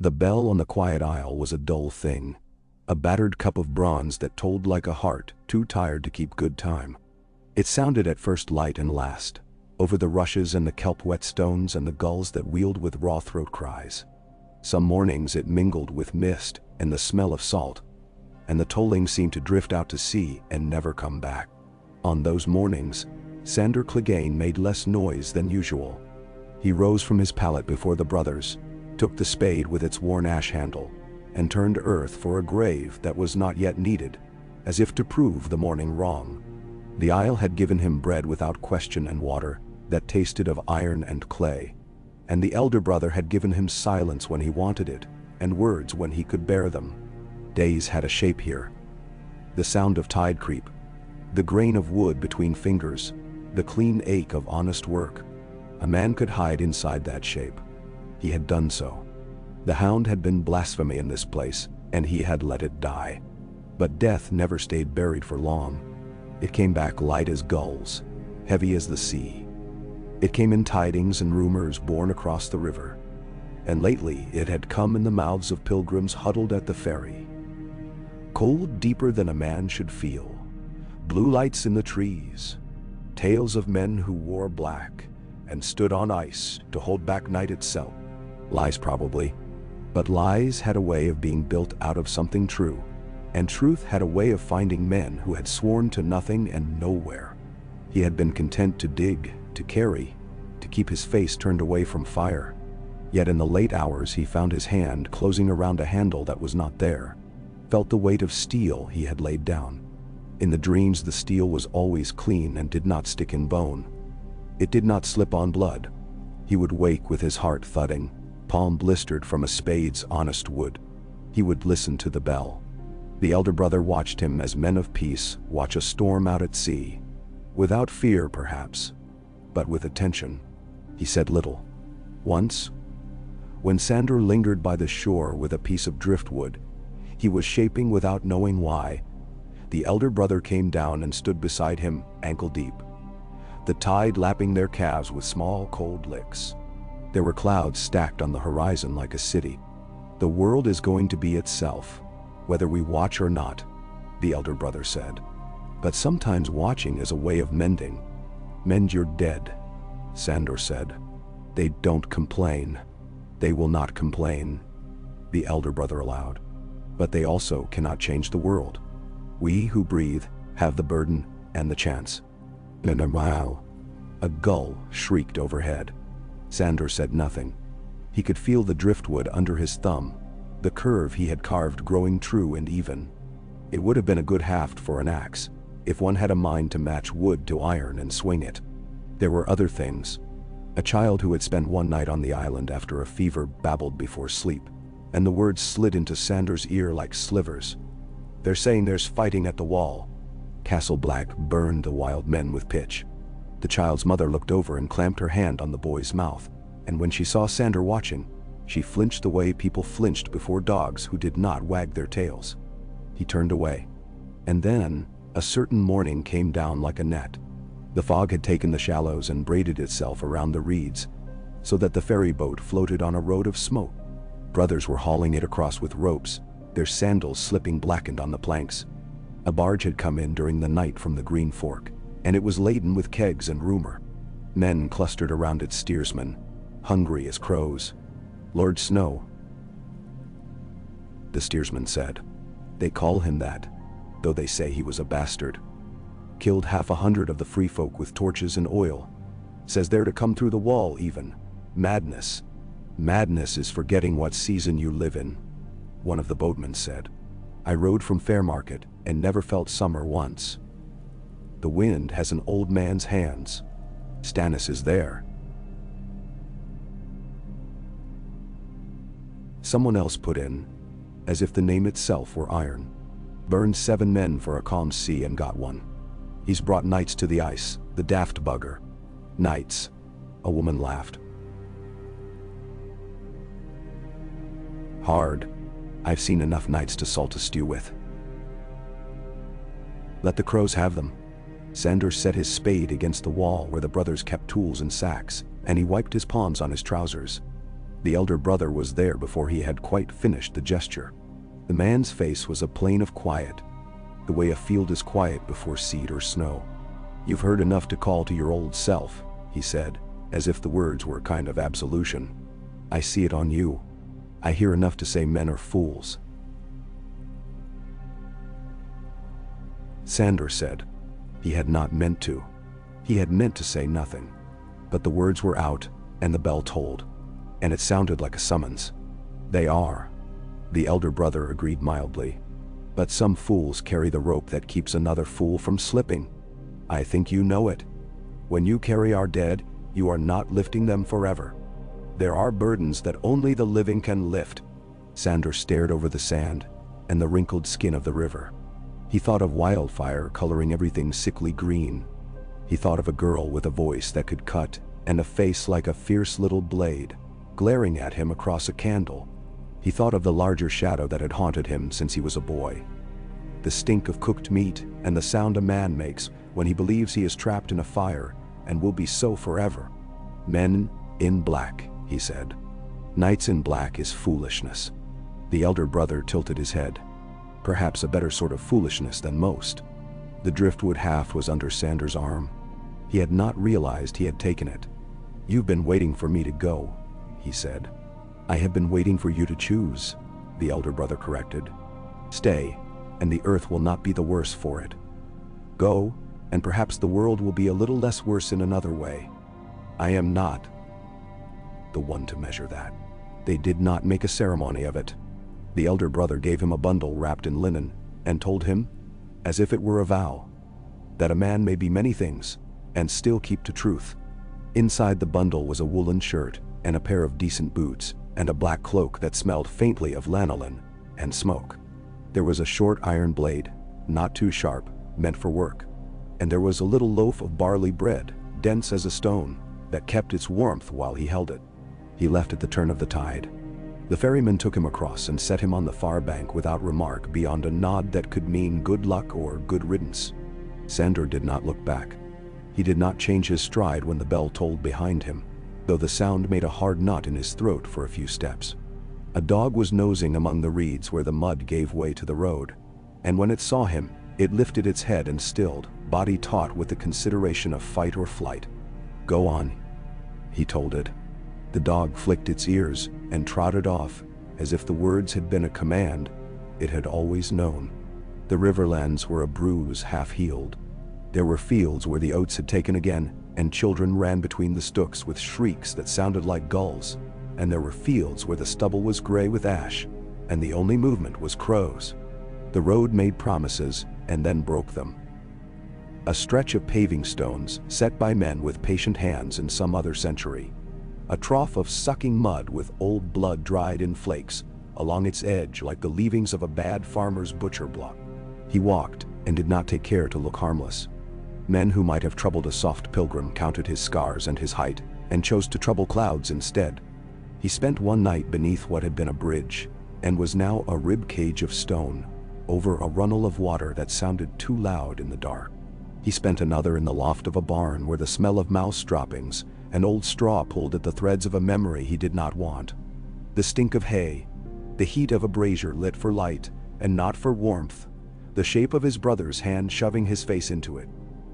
The bell on the quiet isle was a dull thing, a battered cup of bronze that tolled like a heart too tired to keep good time. It sounded at first light and last, over the rushes and the kelp-wet stones and the gulls that wheeled with raw throat cries. Some mornings it mingled with mist and the smell of salt, and the tolling seemed to drift out to sea and never come back. On those mornings, Sandor Clegane made less noise than usual. He rose from his pallet before the brothers, took the spade with its worn ash handle, and turned earth for a grave that was not yet needed, as if to prove the morning wrong. The isle had given him bread without question and water that tasted of iron and clay, and the elder brother had given him silence when he wanted it, and words when he could bear them. Days had a shape here. The sound of tide creep, the grain of wood between fingers, the clean ache of honest work. A man could hide inside that shape. He had done so. The hound had been blasphemy in this place, and he had let it die. But death never stayed buried for long. It came back light as gulls, heavy as the sea. It came in tidings and rumors borne across the river. And lately it had come in the mouths of pilgrims huddled at the ferry. Cold deeper than a man should feel, blue lights in the trees, tales of men who wore black and stood on ice to hold back night itself. Lies probably, but lies had a way of being built out of something true, and truth had a way of finding men who had sworn to nothing and nowhere. He had been content to dig, to carry, to keep his face turned away from fire. Yet in the late hours he found his hand closing around a handle that was not there, felt the weight of steel he had laid down. In the dreams the steel was always clean and did not stick in bone. It did not slip on blood. He would wake with his heart thudding, palm blistered from a spade's honest wood. He would listen to the bell. The elder brother watched him as men of peace watch a storm out at sea, without fear perhaps, but with attention. He said little. Once, when Sandor lingered by the shore with a piece of driftwood, he was shaping without knowing why. The elder brother came down and stood beside him, ankle deep, the tide lapping their calves with small cold licks. There were clouds stacked on the horizon like a city. The world is going to be itself, whether we watch or not, the elder brother said. But sometimes watching is a way of mending. Mend your dead, Sandor said. They don't complain. They will not complain, the elder brother allowed. But they also cannot change the world. We who breathe have the burden and the chance. And a gull shrieked overhead. Sandor said nothing. He could feel the driftwood under his thumb, the curve he had carved growing true and even. It would have been a good haft for an axe, if one had a mind to match wood to iron and swing it. There were other things. A child who had spent one night on the island after a fever babbled before sleep, and the words slid into Sandor's ear like slivers. They're saying there's fighting at the wall. Castle Black burned the wild men with pitch. The child's mother looked over and clamped her hand on the boy's mouth, and when she saw Sandor watching, she flinched the way people flinched before dogs who did not wag their tails. He turned away. And then, a certain morning came down like a net. The fog had taken the shallows and braided itself around the reeds, so that the ferry boat floated on a road of smoke. Brothers were hauling it across with ropes, their sandals slipping blackened on the planks. A barge had come in during the night from the Green Fork, and it was laden with kegs and rumor. Men clustered around its steersman, hungry as crows. Lord Snow, the steersman said. They call him that, though they say he was a bastard. Killed 100 of the free folk with torches and oil. Says they're to come through the wall even. Madness. Madness is forgetting what season you live in, one of the boatmen said. I rode from Fairmarket and never felt summer once. The wind has an old man's hands. Stannis is there. Someone else put in, as if the name itself were iron. Burned 7 men for a calm sea and got one. He's brought knights to the ice, the daft bugger. Knights. A woman laughed. Hard. I've seen enough knights to salt a stew with. Let the crows have them. Sandor set his spade against the wall where the brothers kept tools and sacks, and he wiped his palms on his trousers. The elder brother was there before he had quite finished the gesture. The man's face was a plain of quiet, the way a field is quiet before seed or snow. "You've heard enough to call to your old self," he said, as if the words were a kind of absolution. "I see it on you. I hear enough to say men are fools." Sandor said. He had not meant to. He had meant to say nothing. But the words were out, and the bell tolled. And it sounded like a summons. "They are," the elder brother agreed mildly. "But some fools carry the rope that keeps another fool from slipping. I think you know it. When you carry our dead, you are not lifting them forever. There are burdens that only the living can lift." Sandor stared over the sand and the wrinkled skin of the river. He thought of wildfire coloring everything sickly green. He thought of a girl with a voice that could cut and a face like a fierce little blade, glaring at him across a candle. He thought of the larger shadow that had haunted him since he was a boy. The stink of cooked meat and the sound a man makes when he believes he is trapped in a fire and will be so forever. "Men in black," he said. "Knights in black is foolishness." The elder brother tilted his head. Perhaps a better sort of foolishness than most. The driftwood haft was under Sandor's arm. He had not realized he had taken it. "You've been waiting for me to go," he said. "I have been waiting for you to choose," the elder brother corrected. "Stay, and the earth will not be the worse for it. Go, and perhaps the world will be a little less worse in another way. I am not the one to measure that." They did not make a ceremony of it. The elder brother gave him a bundle wrapped in linen, and told him, as if it were a vow, that a man may be many things, and still keep to truth. Inside the bundle was a woolen shirt, and a pair of decent boots, and a black cloak that smelled faintly of lanolin and smoke. There was a short iron blade, not too sharp, meant for work. And there was a little loaf of barley bread, dense as a stone, that kept its warmth while he held it. He left at the turn of the tide. The ferryman took him across and set him on the far bank without remark beyond a nod that could mean good luck or good riddance. Sandor did not look back. He did not change his stride when the bell tolled behind him, though the sound made a hard knot in his throat for a few steps. A dog was nosing among the reeds where the mud gave way to the road, and when it saw him, it lifted its head and stilled, body taut with the consideration of fight or flight. "Go on," he told it. The dog flicked its ears and trotted off, as if the words had been a command it had always known. The riverlands were a bruise half-healed. There were fields where the oats had taken again, and children ran between the stooks with shrieks that sounded like gulls, and there were fields where the stubble was gray with ash, and the only movement was crows. The road made promises and then broke them. A stretch of paving stones set by men with patient hands in some other century. A trough of sucking mud with old blood dried in flakes along its edge like the leavings of a bad farmer's butcher block. He walked and did not take care to look harmless. Men who might have troubled a soft pilgrim counted his scars and his height and chose to trouble clouds instead. He spent one night beneath what had been a bridge and was now a rib cage of stone over a runnel of water that sounded too loud in the dark. He spent another in the loft of a barn where the smell of mouse droppings and old straw pulled at the threads of a memory he did not want. The stink of hay, the heat of a brazier lit for light and not for warmth, the shape of his brother's hand shoving his face into it.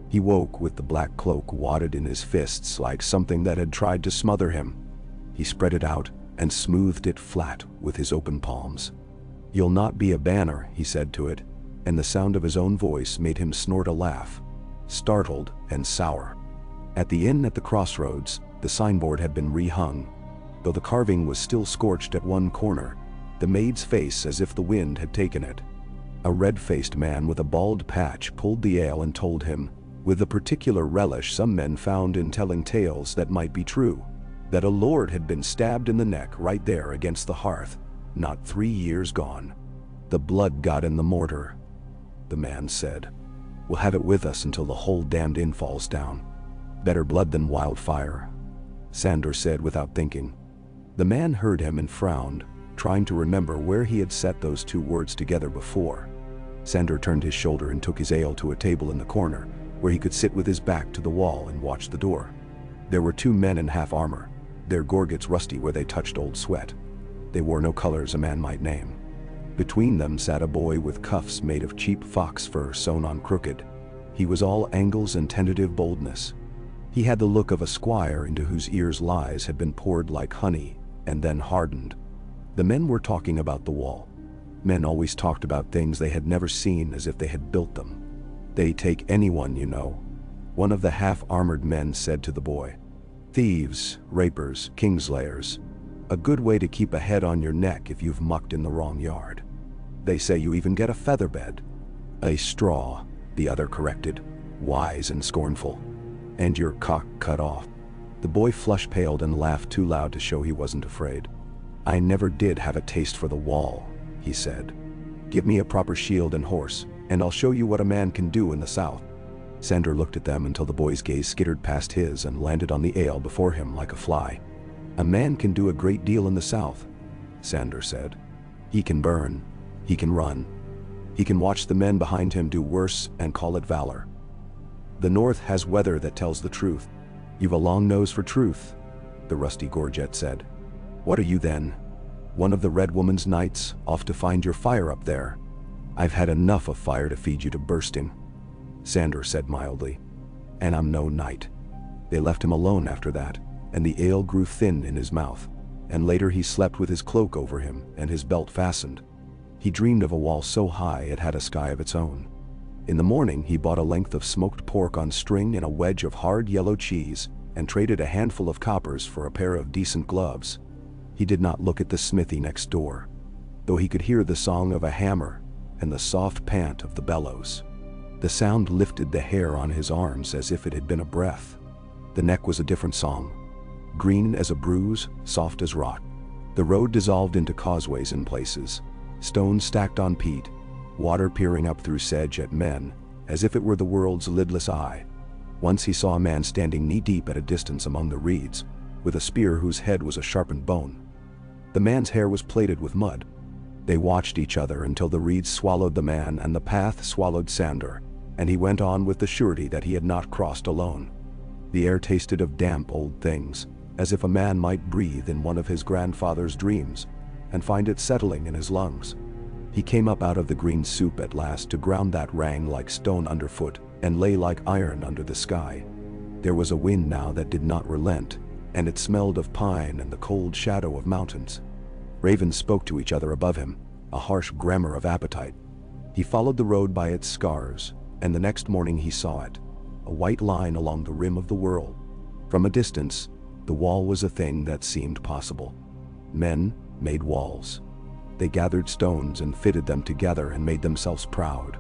He woke with the black cloak wadded in his fists like something that had tried to smother him. He spread it out and smoothed it flat with his open palms. "You'll not be a banner," he said to it, and the sound of his own voice made him snort a laugh, startled and sour. At the inn at the crossroads, the signboard had been rehung, though the carving was still scorched at one corner, the maid's face as if the wind had taken it. A red-faced man with a bald patch pulled the ale and told him, with the particular relish some men found in telling tales that might be true, that a lord had been stabbed in the neck right there against the hearth, not 3 years gone. "The blood got in the mortar," the man said. "We'll have it with us until the whole damned inn falls down." "Better blood than wildfire," Sandor said without thinking. The man heard him and frowned, trying to remember where he had set those two words together before. Sandor turned his shoulder and took his ale to a table in the corner, where he could sit with his back to the wall and watch the door. There were 2 men in half armor, their gorgets rusty where they touched old sweat. They wore no colors a man might name. Between them sat a boy with cuffs made of cheap fox fur sewn on crooked. He was all angles and tentative boldness. He had the look of a squire into whose ears lies had been poured like honey and then hardened. The men were talking about the wall. Men always talked about things they had never seen as if they had built them. "They take anyone, you know," one of the half-armored men said to the boy. "Thieves, rapers, kingslayers. A good way to keep a head on your neck if you've mucked in the wrong yard. They say you even get a feather bed." "A straw," the other corrected, wise and scornful. "And your cock cut off." The boy flush-paled and laughed too loud to show he wasn't afraid. "I never did have a taste for the wall," he said. "Give me a proper shield and horse, and I'll show you what a man can do in the south." Sandor looked at them until the boy's gaze skittered past his and landed on the ale before him like a fly. "A man can do a great deal in the south," Sandor said. "He can burn. He can run. He can watch the men behind him do worse and call it valor. The north has weather that tells the truth." "You've a long nose for truth," the rusty gorget said. "What are you then? One of the Red Woman's knights, off to find your fire up there?" "I've had enough of fire to feed you to bursting," Sandor said mildly. "And I'm no knight." They left him alone after that, and the ale grew thin in his mouth, and later he slept with his cloak over him and his belt fastened. He dreamed of a wall so high it had a sky of its own. In the morning he bought a length of smoked pork on string and a wedge of hard yellow cheese, and traded a handful of coppers for a pair of decent gloves. He did not look at the smithy next door, though he could hear the song of a hammer and the soft pant of the bellows. The sound lifted the hair on his arms as if it had been a breath. The neck was a different song, green as a bruise, soft as rock. The road dissolved into causeways in places, stones stacked on peat, water peering up through sedge at men, as if it were the world's lidless eye. Once he saw a man standing knee-deep at a distance among the reeds, with a spear whose head was a sharpened bone. The man's hair was plated with mud. They watched each other until the reeds swallowed the man and the path swallowed Sandor, and he went on with the surety that he had not crossed alone. The air tasted of damp old things, as if a man might breathe in one of his grandfather's dreams, and find it settling in his lungs. He came up out of the green soup at last to ground that rang like stone underfoot and lay like iron under the sky. There was a wind now that did not relent, and it smelled of pine and the cold shadow of mountains. Ravens spoke to each other above him, a harsh grammar of appetite. He followed the road by its scars, and the next morning he saw it, a white line along the rim of the world. From a distance, the wall was a thing that seemed possible. Men made walls. They gathered stones and fitted them together and made themselves proud.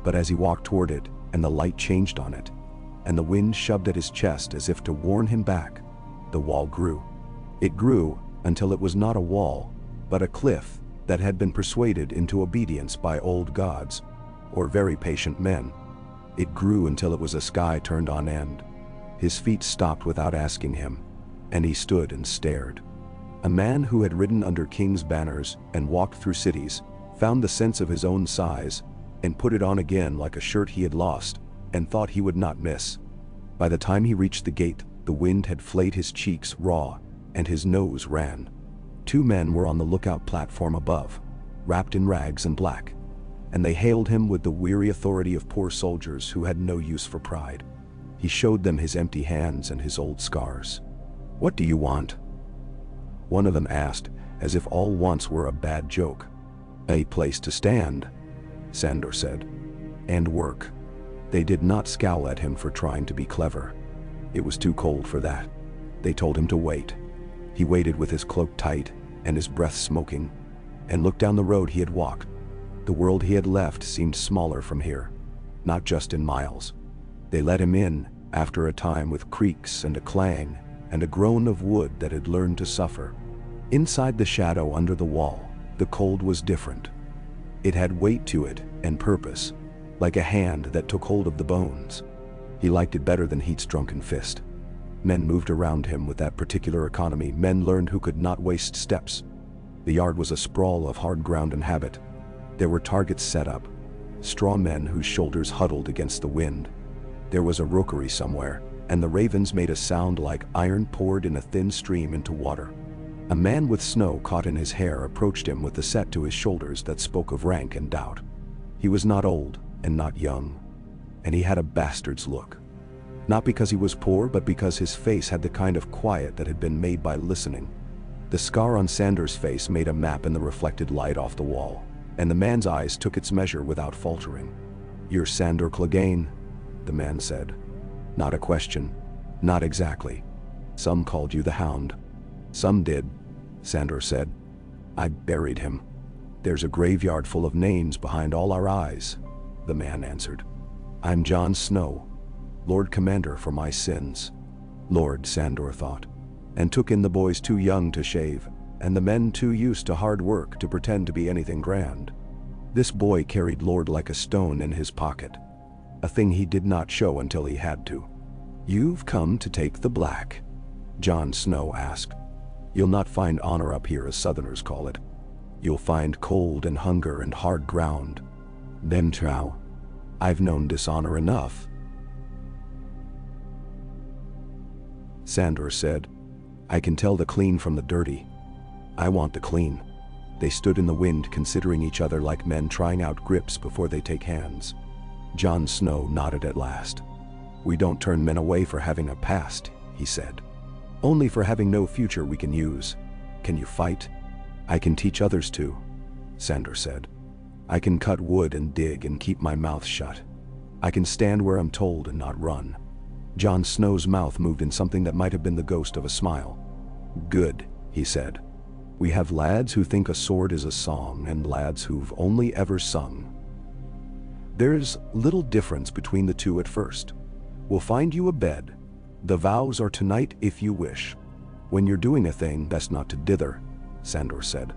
But as he walked toward it, and the light changed on it, and the wind shoved at his chest as if to warn him back, the wall grew. It grew until it was not a wall, but a cliff that had been persuaded into obedience by old gods, or very patient men. It grew until it was a sky turned on end. His feet stopped without asking him, and he stood and stared. A man who had ridden under king's banners and walked through cities, found the sense of his own size, and put it on again like a shirt he had lost, and thought he would not miss. By the time he reached the gate, the wind had flayed his cheeks raw, and his nose ran. Two men were on the lookout platform above, wrapped in rags and black, and they hailed him with the weary authority of poor soldiers who had no use for pride. He showed them his empty hands and his old scars. "What do you want?" one of them asked, as if all wants were a bad joke. "A place to stand," Sandor said, "and work." They did not scowl at him for trying to be clever. It was too cold for that. They told him to wait. He waited with his cloak tight and his breath smoking, and looked down the road he had walked. The world he had left seemed smaller from here, not just in miles. They let him in, after a time, with creaks and a clang, and a groan of wood that had learned to suffer. Inside the shadow under the wall, the cold was different. It had weight to it and purpose, like a hand that took hold of the bones. He liked it better than heat's drunken fist. Men moved around him with that particular economy. Men learned who could not waste steps. The yard was a sprawl of hard ground and habit. There were targets set up, straw men whose shoulders huddled against the wind. There was a rookery somewhere, and the ravens made a sound like iron poured in a thin stream into water. A man with snow caught in his hair approached him with a set to his shoulders that spoke of rank and doubt. He was not old and not young, and he had a bastard's look. Not because he was poor, but because his face had the kind of quiet that had been made by listening. The scar on Sandor's face made a map in the reflected light off the wall, and the man's eyes took its measure without faltering. "You're Sandor Clegane," the man said. "Not a question. Not exactly. Some called you the Hound." "Some did," Sandor said. "I buried him. There's a graveyard full of names behind all our eyes," the man answered. "I'm Jon Snow, Lord Commander for my sins." Lord, Sandor thought, and took in the boys too young to shave, and the men too used to hard work to pretend to be anything grand. This boy carried Lord like a stone in his pocket, a thing he did not show until he had to. "You've come to take the black?" Jon Snow asked. "You'll not find honor up here, as Southerners call it. You'll find cold and hunger and hard ground. Then trow, I've known dishonor enough." Sandor said, "I can tell the clean from the dirty. I want the clean." They stood in the wind, considering each other like men trying out grips before they take hands. Jon Snow nodded at last. "We don't turn men away for having a past," he said. "Only for having no future we can use. Can you fight?" "I can teach others to," Sandor said. "I can cut wood and dig and keep my mouth shut. I can stand where I'm told and not run." Jon Snow's mouth moved in something that might have been the ghost of a smile. "Good," he said. "We have lads who think a sword is a song and lads who've only ever sung. There's little difference between the two at first. We'll find you a bed. The vows are tonight if you wish. When you're doing a thing, best not to dither," Sandor said.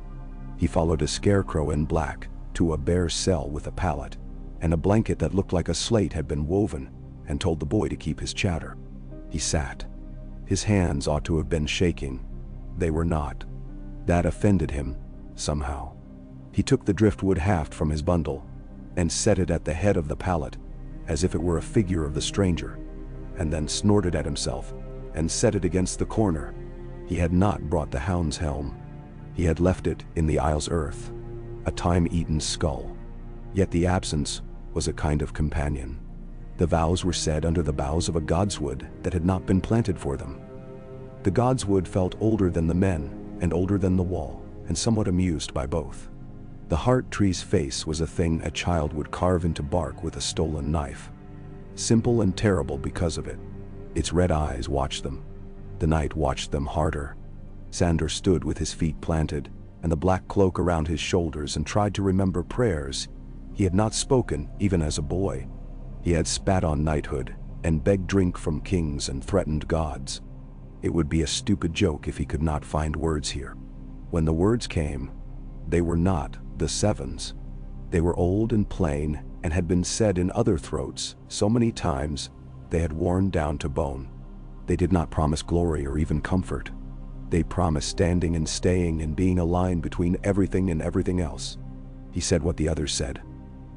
He followed a scarecrow in black to a bare cell with a pallet and a blanket that looked like a slate had been woven, and told the boy to keep his chatter. He sat. His hands ought to have been shaking. They were not. That offended him, somehow. He took the driftwood haft from his bundle and set it at the head of the pallet, as if it were a figure of the stranger, and then snorted at himself and set it against the corner. He had not brought the hound's helm. He had left it in the isle's earth, a time-eaten skull. Yet the absence was a kind of companion. The vows were said under the boughs of a godswood that had not been planted for them. The godswood felt older than the men and older than the wall, and somewhat amused by both. The heart tree's face was a thing a child would carve into bark with a stolen knife. Simple and terrible because of it. Its red eyes watched them. The night watched them harder. Sandor stood with his feet planted and the black cloak around his shoulders and tried to remember prayers he had not spoken even as a boy. He had spat on knighthood and begged drink from kings and threatened gods. It would be a stupid joke if he could not find words here. When the words came, they were not the sevens. They were old and plain and had been said in other throats so many times they had worn down to bone. They did not promise glory or even comfort. They promised standing and staying and being a line between everything and everything else. He said what the others said.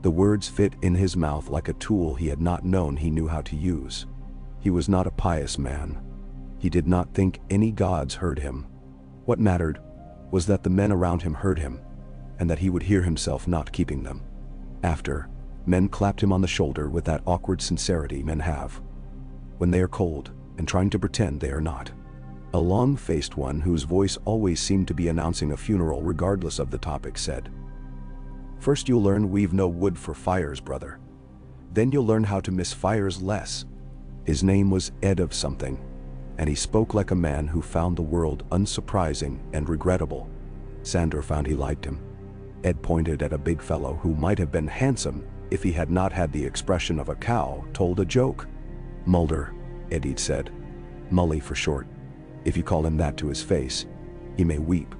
The words fit in his mouth like a tool he had not known he knew how to use. He was not a pious man. He did not think any gods heard him. What mattered was that the men around him heard him, and that he would hear himself not keeping them. After, men clapped him on the shoulder with that awkward sincerity men have when they are cold and trying to pretend they are not. A long-faced one whose voice always seemed to be announcing a funeral regardless of the topic said, "First you'll learn we've no wood for fires, brother. Then you'll learn how to miss fires less." His name was Ed of something, and he spoke like a man who found the world unsurprising and regrettable. Sandor found he liked him. Ed pointed at a big fellow who might have been handsome if he had not had the expression of a cow told a joke. "Mulder," Eddie said. "Mully for short. If you call him that to his face, he may weep.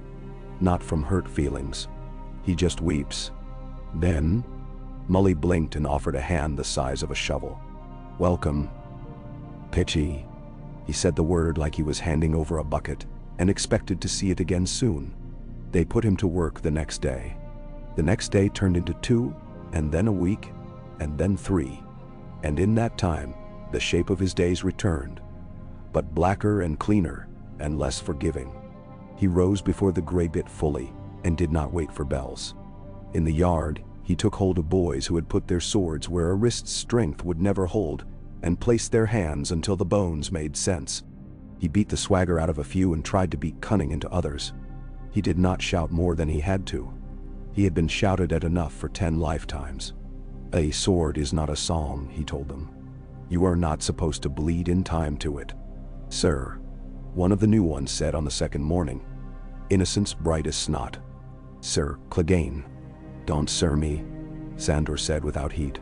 Not from hurt feelings. He just weeps." Then, Mully blinked and offered a hand the size of a shovel. "Welcome, Pitchy." He said the word like he was handing over a bucket and expected to see it again soon. They put him to work the next day. The next day turned into 2, and then a week, and then 3. And in that time, the shape of his days returned, but blacker and cleaner, and less forgiving. He rose before the gray bit fully, and did not wait for bells. In the yard, he took hold of boys who had put their swords where a wrist's strength would never hold, and placed their hands until the bones made sense. He beat the swagger out of a few and tried to beat cunning into others. He did not shout more than he had to. He had been shouted at enough for 10 lifetimes. A sword is not a song, he told them. You are not supposed to bleed in time to it. Sir, one of the new ones said on the second morning. Innocence bright as snot. Sir Clegane. Don't sir me, Sandor said without heat.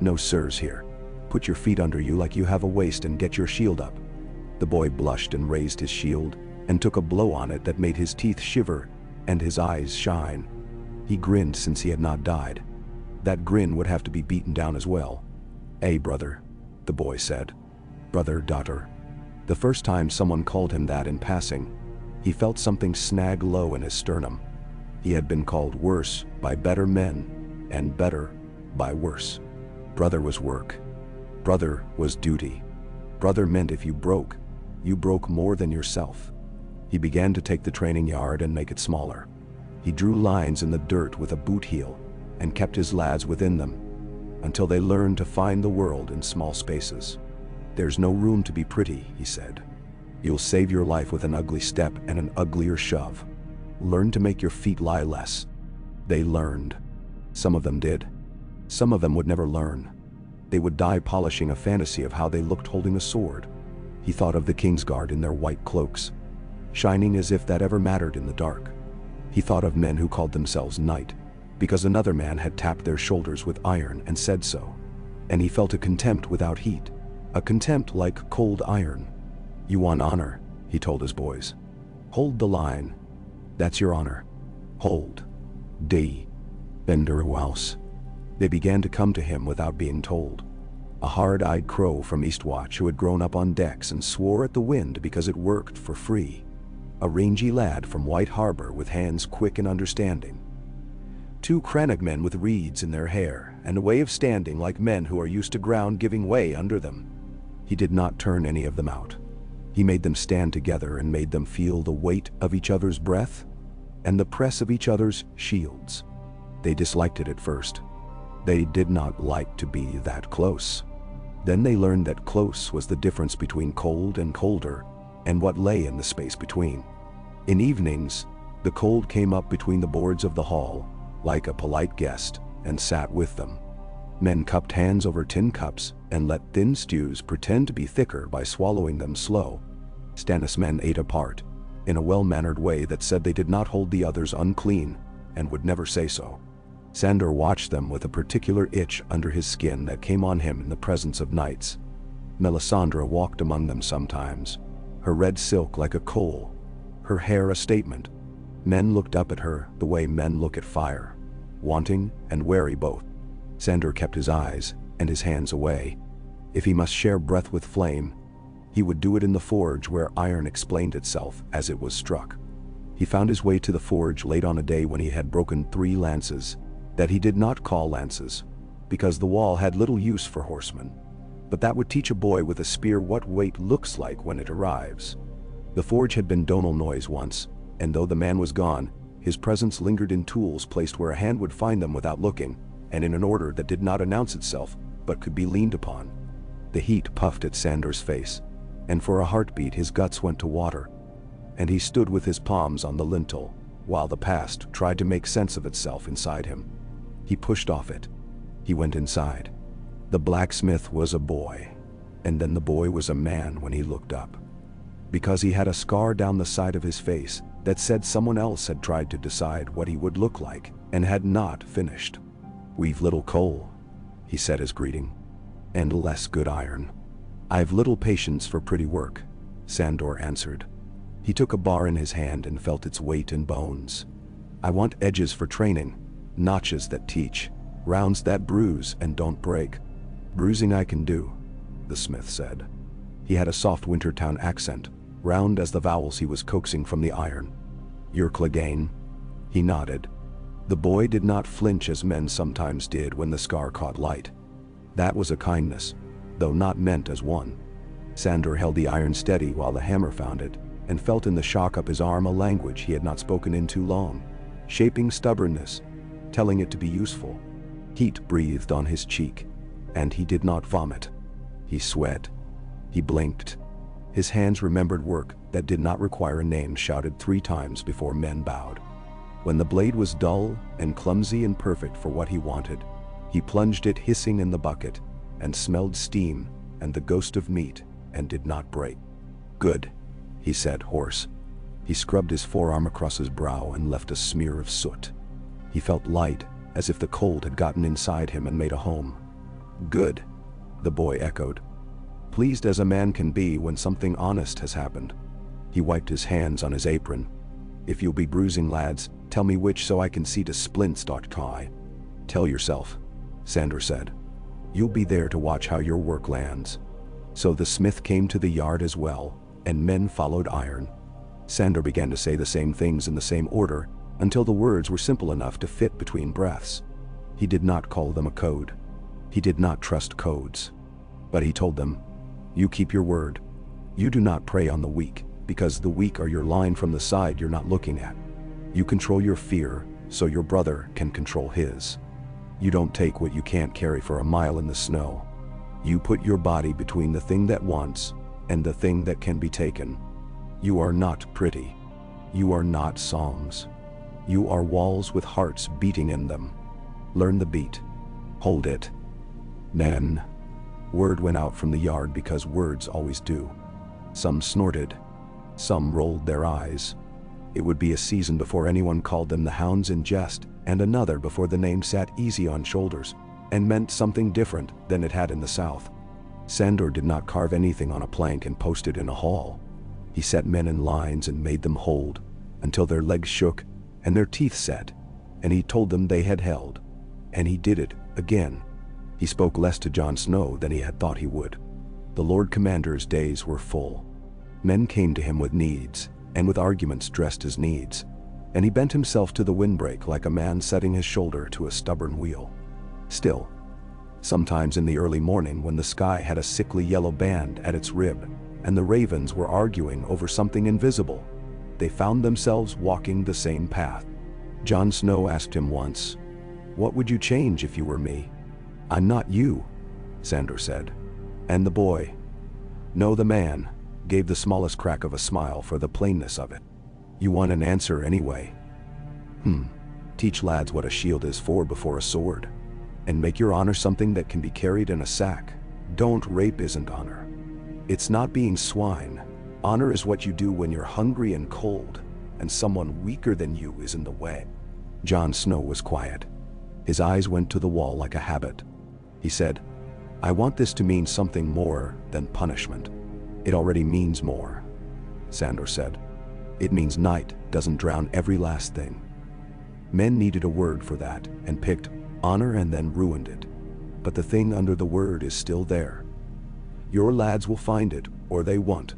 No sirs here. Put your feet under you like you have a waist and get your shield up. The boy blushed and raised his shield, and took a blow on it that made his teeth shiver and his eyes shine. He grinned since he had not died. That grin would have to be beaten down as well. Brother, the boy said. Brother, daughter. The first time someone called him that in passing, he felt something snag low in his sternum. He had been called worse by better men, and better by worse. Brother was work. Brother was duty. Brother meant if you broke more than yourself. He began to take the training yard and make it smaller. He drew lines in the dirt with a boot heel, and kept his lads within them, until they learned to find the world in small spaces. There's no room to be pretty, he said. You'll save your life with an ugly step and an uglier shove. Learn to make your feet lie less. They learned. Some of them did. Some of them would never learn. They would die polishing a fantasy of how they looked holding a sword. He thought of the Kingsguard in their white cloaks, shining as if that ever mattered in the dark. He thought of men who called themselves knight, because another man had tapped their shoulders with iron and said so. And he felt a contempt without heat, a contempt like cold iron. You want honor, he told his boys. Hold the line. That's your honor. Hold. D. Benderuaus. They began to come to him without being told. A hard-eyed crow from Eastwatch who had grown up on decks and swore at the wind because it worked for free. A rangy lad from White Harbor with hands quick and understanding. 2 Crannog men with reeds in their hair and a way of standing like men who are used to ground giving way under them. He did not turn any of them out. He made them stand together and made them feel the weight of each other's breath and the press of each other's shields. They disliked it at first. They did not like to be that close. Then they learned that close was the difference between cold and colder, and what lay in the space between. In evenings, the cold came up between the boards of the hall, like a polite guest, and sat with them. Men cupped hands over tin cups and let thin stews pretend to be thicker by swallowing them slow. Stannis men ate apart, in a well-mannered way that said they did not hold the others unclean, and would never say so. Sandor watched them with a particular itch under his skin that came on him in the presence of knights. Melisandre walked among them sometimes, her red silk like a coal, her hair a statement. Men looked up at her the way men look at fire, wanting and wary both. Sandor kept his eyes and his hands away. If he must share breath with flame, he would do it in the forge where iron explained itself as it was struck. He found his way to the forge late on a day when he had broken 3 lances, that he did not call lances, because the wall had little use for horsemen. But that would teach a boy with a spear what weight looks like when it arrives. The forge had been Donal Noy's once, and though the man was gone, his presence lingered in tools placed where a hand would find them without looking, and in an order that did not announce itself, but could be leaned upon. The heat puffed at Sandor's face, and for a heartbeat his guts went to water, and he stood with his palms on the lintel, while the past tried to make sense of itself inside him. He pushed off it. He went inside. The blacksmith was a boy, and then the boy was a man when he looked up. Because he had a scar down the side of his face that said someone else had tried to decide what he would look like and had not finished. We've little coal, he said as greeting, and less good iron. I've little patience for pretty work, Sandor answered. He took a bar in his hand and felt its weight in bones. I want edges for training, notches that teach, rounds that bruise and don't break. Bruising I can do, the smith said. He had a soft Wintertown accent, round as the vowels he was coaxing from the iron. You're Clegane? He nodded. The boy did not flinch as men sometimes did when the scar caught light. That was a kindness, though not meant as one. Sandor held the iron steady while the hammer found it, and felt in the shock up his arm a language he had not spoken in too long, shaping stubbornness, telling it to be useful. Heat breathed on his cheek, and he did not vomit. He sweat. He blinked. His hands remembered work that did not require a name shouted 3 times before men bowed. When the blade was dull and clumsy and perfect for what he wanted, he plunged it hissing in the bucket, and smelled steam and the ghost of meat, and did not break. "Good," he said, hoarse. He scrubbed his forearm across his brow and left a smear of soot. He felt light, as if the cold had gotten inside him and made a home. "Good," the boy echoed, pleased as a man can be when something honest has happened. He wiped his hands on his apron. "If you'll be bruising, lads, tell me which so I can see to splints.ki." "Tell yourself," Sandor said. "You'll be there to watch how your work lands." So the smith came to the yard as well, and men followed iron. Sandor began to say the same things in the same order until the words were simple enough to fit between breaths. He did not call them a code. He did not trust codes. But he told them, "You keep your word. You do not prey on the weak, because the weak are your line from the side you're not looking at. You control your fear so your brother can control his. You don't take what you can't carry for a mile in the snow. You put your body between the thing that wants and the thing that can be taken. You are not pretty. You are not songs. You are walls with hearts beating in them. Learn the beat. Hold it." Men. Word went out from the yard because words always do. Some snorted. Some rolled their eyes. It would be a season before anyone called them the hounds in jest, and another before the name sat easy on shoulders and meant something different than it had in the South. Sandor did not carve anything on a plank and post it in a hall. He set men in lines and made them hold until their legs shook and their teeth set, and he told them they had held. And he did it again. He spoke less to Jon Snow than he had thought he would. The Lord Commander's days were full. Men came to him with needs, and with arguments dressed as needs, and he bent himself to the windbreak like a man setting his shoulder to a stubborn wheel. Still, sometimes in the early morning when the sky had a sickly yellow band at its rib, and the ravens were arguing over something invisible, they found themselves walking the same path. Jon Snow asked him once, "What would you change if you were me?" "I'm not you," Sandor said. And the boy, no, the man, gave the smallest crack of a smile for the plainness of it. "You want an answer anyway? Teach lads what a shield is for before a sword. And make your honor something that can be carried in a sack. Don't rape isn't honor. It's not being swine. Honor is what you do when you're hungry and cold, and someone weaker than you is in the way." Jon Snow was quiet. His eyes went to the wall like a habit. He said, "I want this to mean something more than punishment." "It already means more," Sandor said. "It means night doesn't drown every last thing." Men needed a word for that, and picked honor and then ruined it. But the thing under the word is still there. Your lads will find it, or they won't.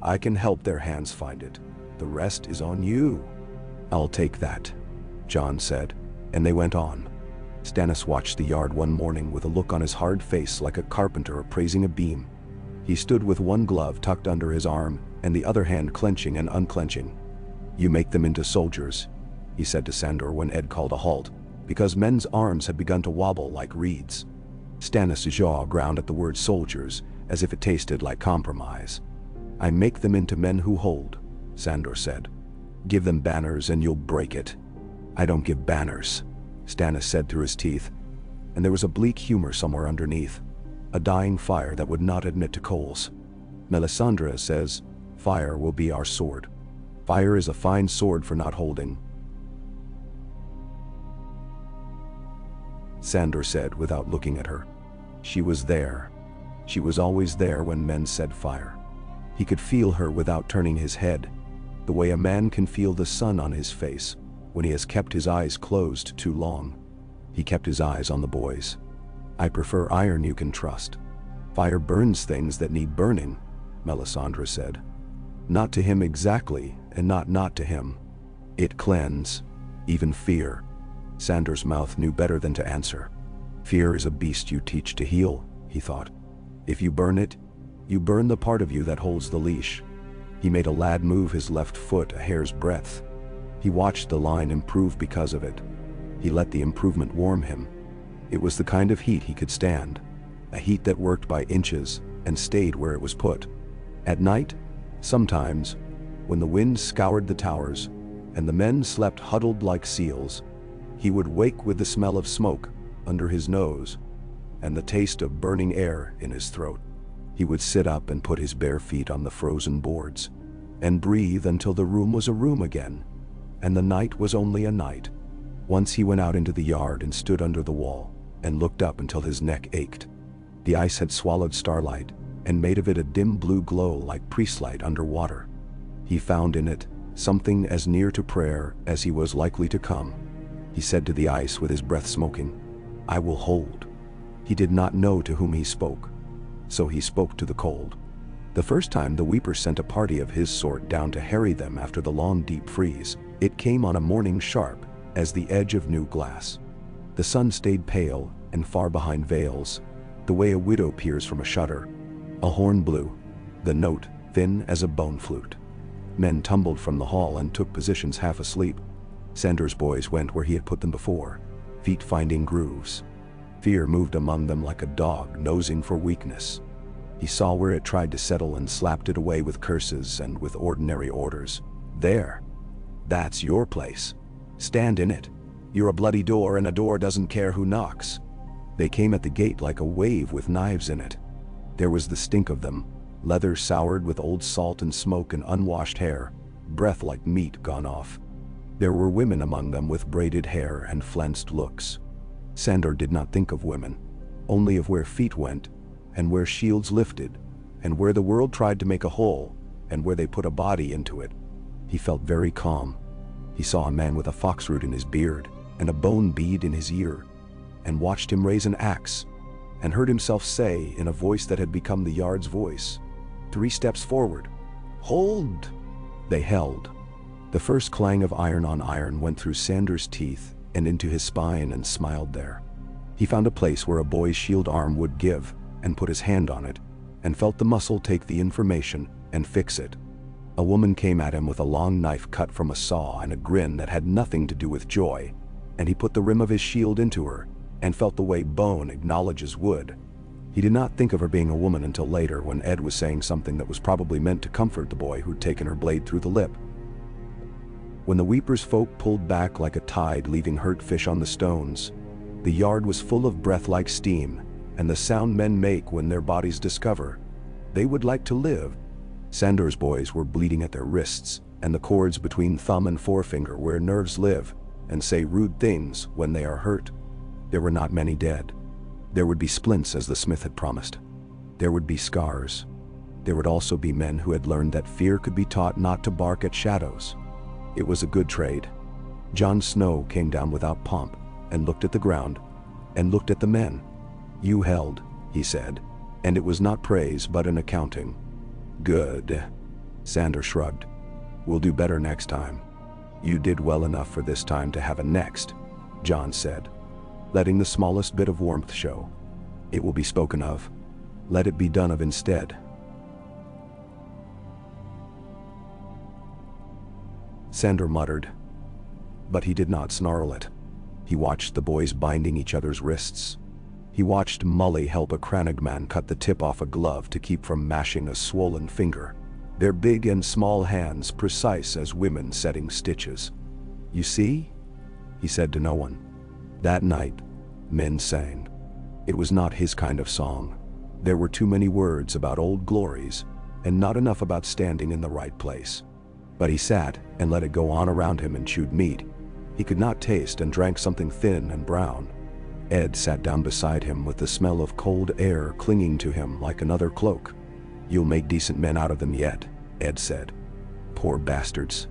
I can help their hands find it. The rest is on you. "I'll take that," Jon said, and they went on. Stannis watched the yard one morning with a look on his hard face like a carpenter appraising a beam. He stood with one glove tucked under his arm and the other hand clenching and unclenching. "You make them into soldiers," he said to Sandor when Ed called a halt, because men's arms had begun to wobble like reeds. Stannis' jaw ground at the word soldiers, as if it tasted like compromise. "I make them into men who hold," Sandor said. "Give them banners and you'll break it." "I don't give banners," Stannis said through his teeth, and there was a bleak humor somewhere underneath, a dying fire that would not admit to coals. "Melisandre says, fire will be our sword. Fire is a fine sword for not holding," Sandor said without looking at her. She was there. She was always there when men said fire. He could feel her without turning his head, the way a man can feel the sun on his face when he has kept his eyes closed too long. He kept his eyes on the boys. "I prefer iron you can trust. Fire burns things that need burning," Melisandre said. "Not to him exactly, and not to him. It cleanse, even fear." Sandor's mouth knew better than to answer. "Fear is a beast you teach to heal," he thought. "If you burn it, You burn the part of you that holds the leash." He made a lad move his left foot a hair's breadth. He watched the line improve because of it. He let the improvement warm him. It was the kind of heat he could stand, a heat that worked by inches and stayed where it was put. At night, sometimes, when the wind scoured the towers and the men slept huddled like seals, he would wake with the smell of smoke under his nose and the taste of burning air in his throat. He would sit up and put his bare feet on the frozen boards and breathe until the room was a room again, and the night was only a night. Once he went out into the yard and stood under the wall and looked up until his neck ached. The ice had swallowed starlight and made of it a dim blue glow like priestlight under water. He found in it something as near to prayer as he was likely to come. He said to the ice with his breath smoking, "I will hold." He did not know to whom he spoke, so he spoke to the cold. The first time the Weeper sent a party of his sort down to harry them after the long deep freeze, it came on a morning sharp as the edge of new glass. The sun stayed pale and far behind veils, the way a widow peers from a shutter. A horn blew, the note thin as a bone flute. Men tumbled from the hall and took positions half asleep. Sandor's boys went where he had put them before, feet finding grooves. Fear moved among them like a dog nosing for weakness. He saw where it tried to settle and slapped it away with curses and with ordinary orders. "There. That's your place. Stand in it. You're a bloody door and a door doesn't care who knocks." They came at the gate like a wave with knives in it. There was the stink of them, leather soured with old salt and smoke and unwashed hair, breath like meat gone off. There were women among them with braided hair and flensed looks. Sandor did not think of women, only of where feet went, and where shields lifted, and where the world tried to make a hole, and where they put a body into it. He felt very calm. He saw a man with a foxroot in his beard and a bone bead in his ear, and watched him raise an axe, and heard himself say in a voice that had become the yard's voice, 3 steps forward, "Hold!" They held. The first clang of iron on iron went through Sandor's teeth and into his spine and smiled there. He found a place where a boy's shield arm would give, and put his hand on it, and felt the muscle take the information and fix it. A woman came at him with a long knife cut from a saw and a grin that had nothing to do with joy, and he put the rim of his shield into her, and felt the way bone acknowledges wood. He did not think of her being a woman until later, when Ed was saying something that was probably meant to comfort the boy who'd taken her blade through the lip. When the Weeper's folk pulled back like a tide leaving hurt fish on the stones, the yard was full of breath like steam, and the sound men make when their bodies discover they would like to live. Sandor's boys were bleeding at their wrists and the cords between thumb and forefinger where nerves live and say rude things when they are hurt. There were not many dead. There would be splints as the smith had promised. There would be scars. There would also be men who had learned that fear could be taught not to bark at shadows. It was a good trade. Jon Snow came down without pomp and looked at the ground and looked at the men. "You held," he said, and it was not praise but an accounting. "Good." Sandor shrugged. "We'll do better next time." "You did well enough for this time to have a next," Jon said, letting the smallest bit of warmth show. "It will be spoken of. Let it be done of instead." Sandor muttered, but he did not snarl it. He watched the boys binding each other's wrists. He watched Mully help a Cranagman cut the tip off a glove to keep from mashing a swollen finger, their big and small hands precise as women setting stitches. "You see?" he said to no one. That night, men sang. It was not his kind of song. There were too many words about old glories, and not enough about standing in the right place. But he sat and let it go on around him and chewed meat. He could not taste and drank something thin and brown. Ed sat down beside him with the smell of cold air clinging to him like another cloak. "You'll make decent men out of them yet," Ed said. "Poor bastards.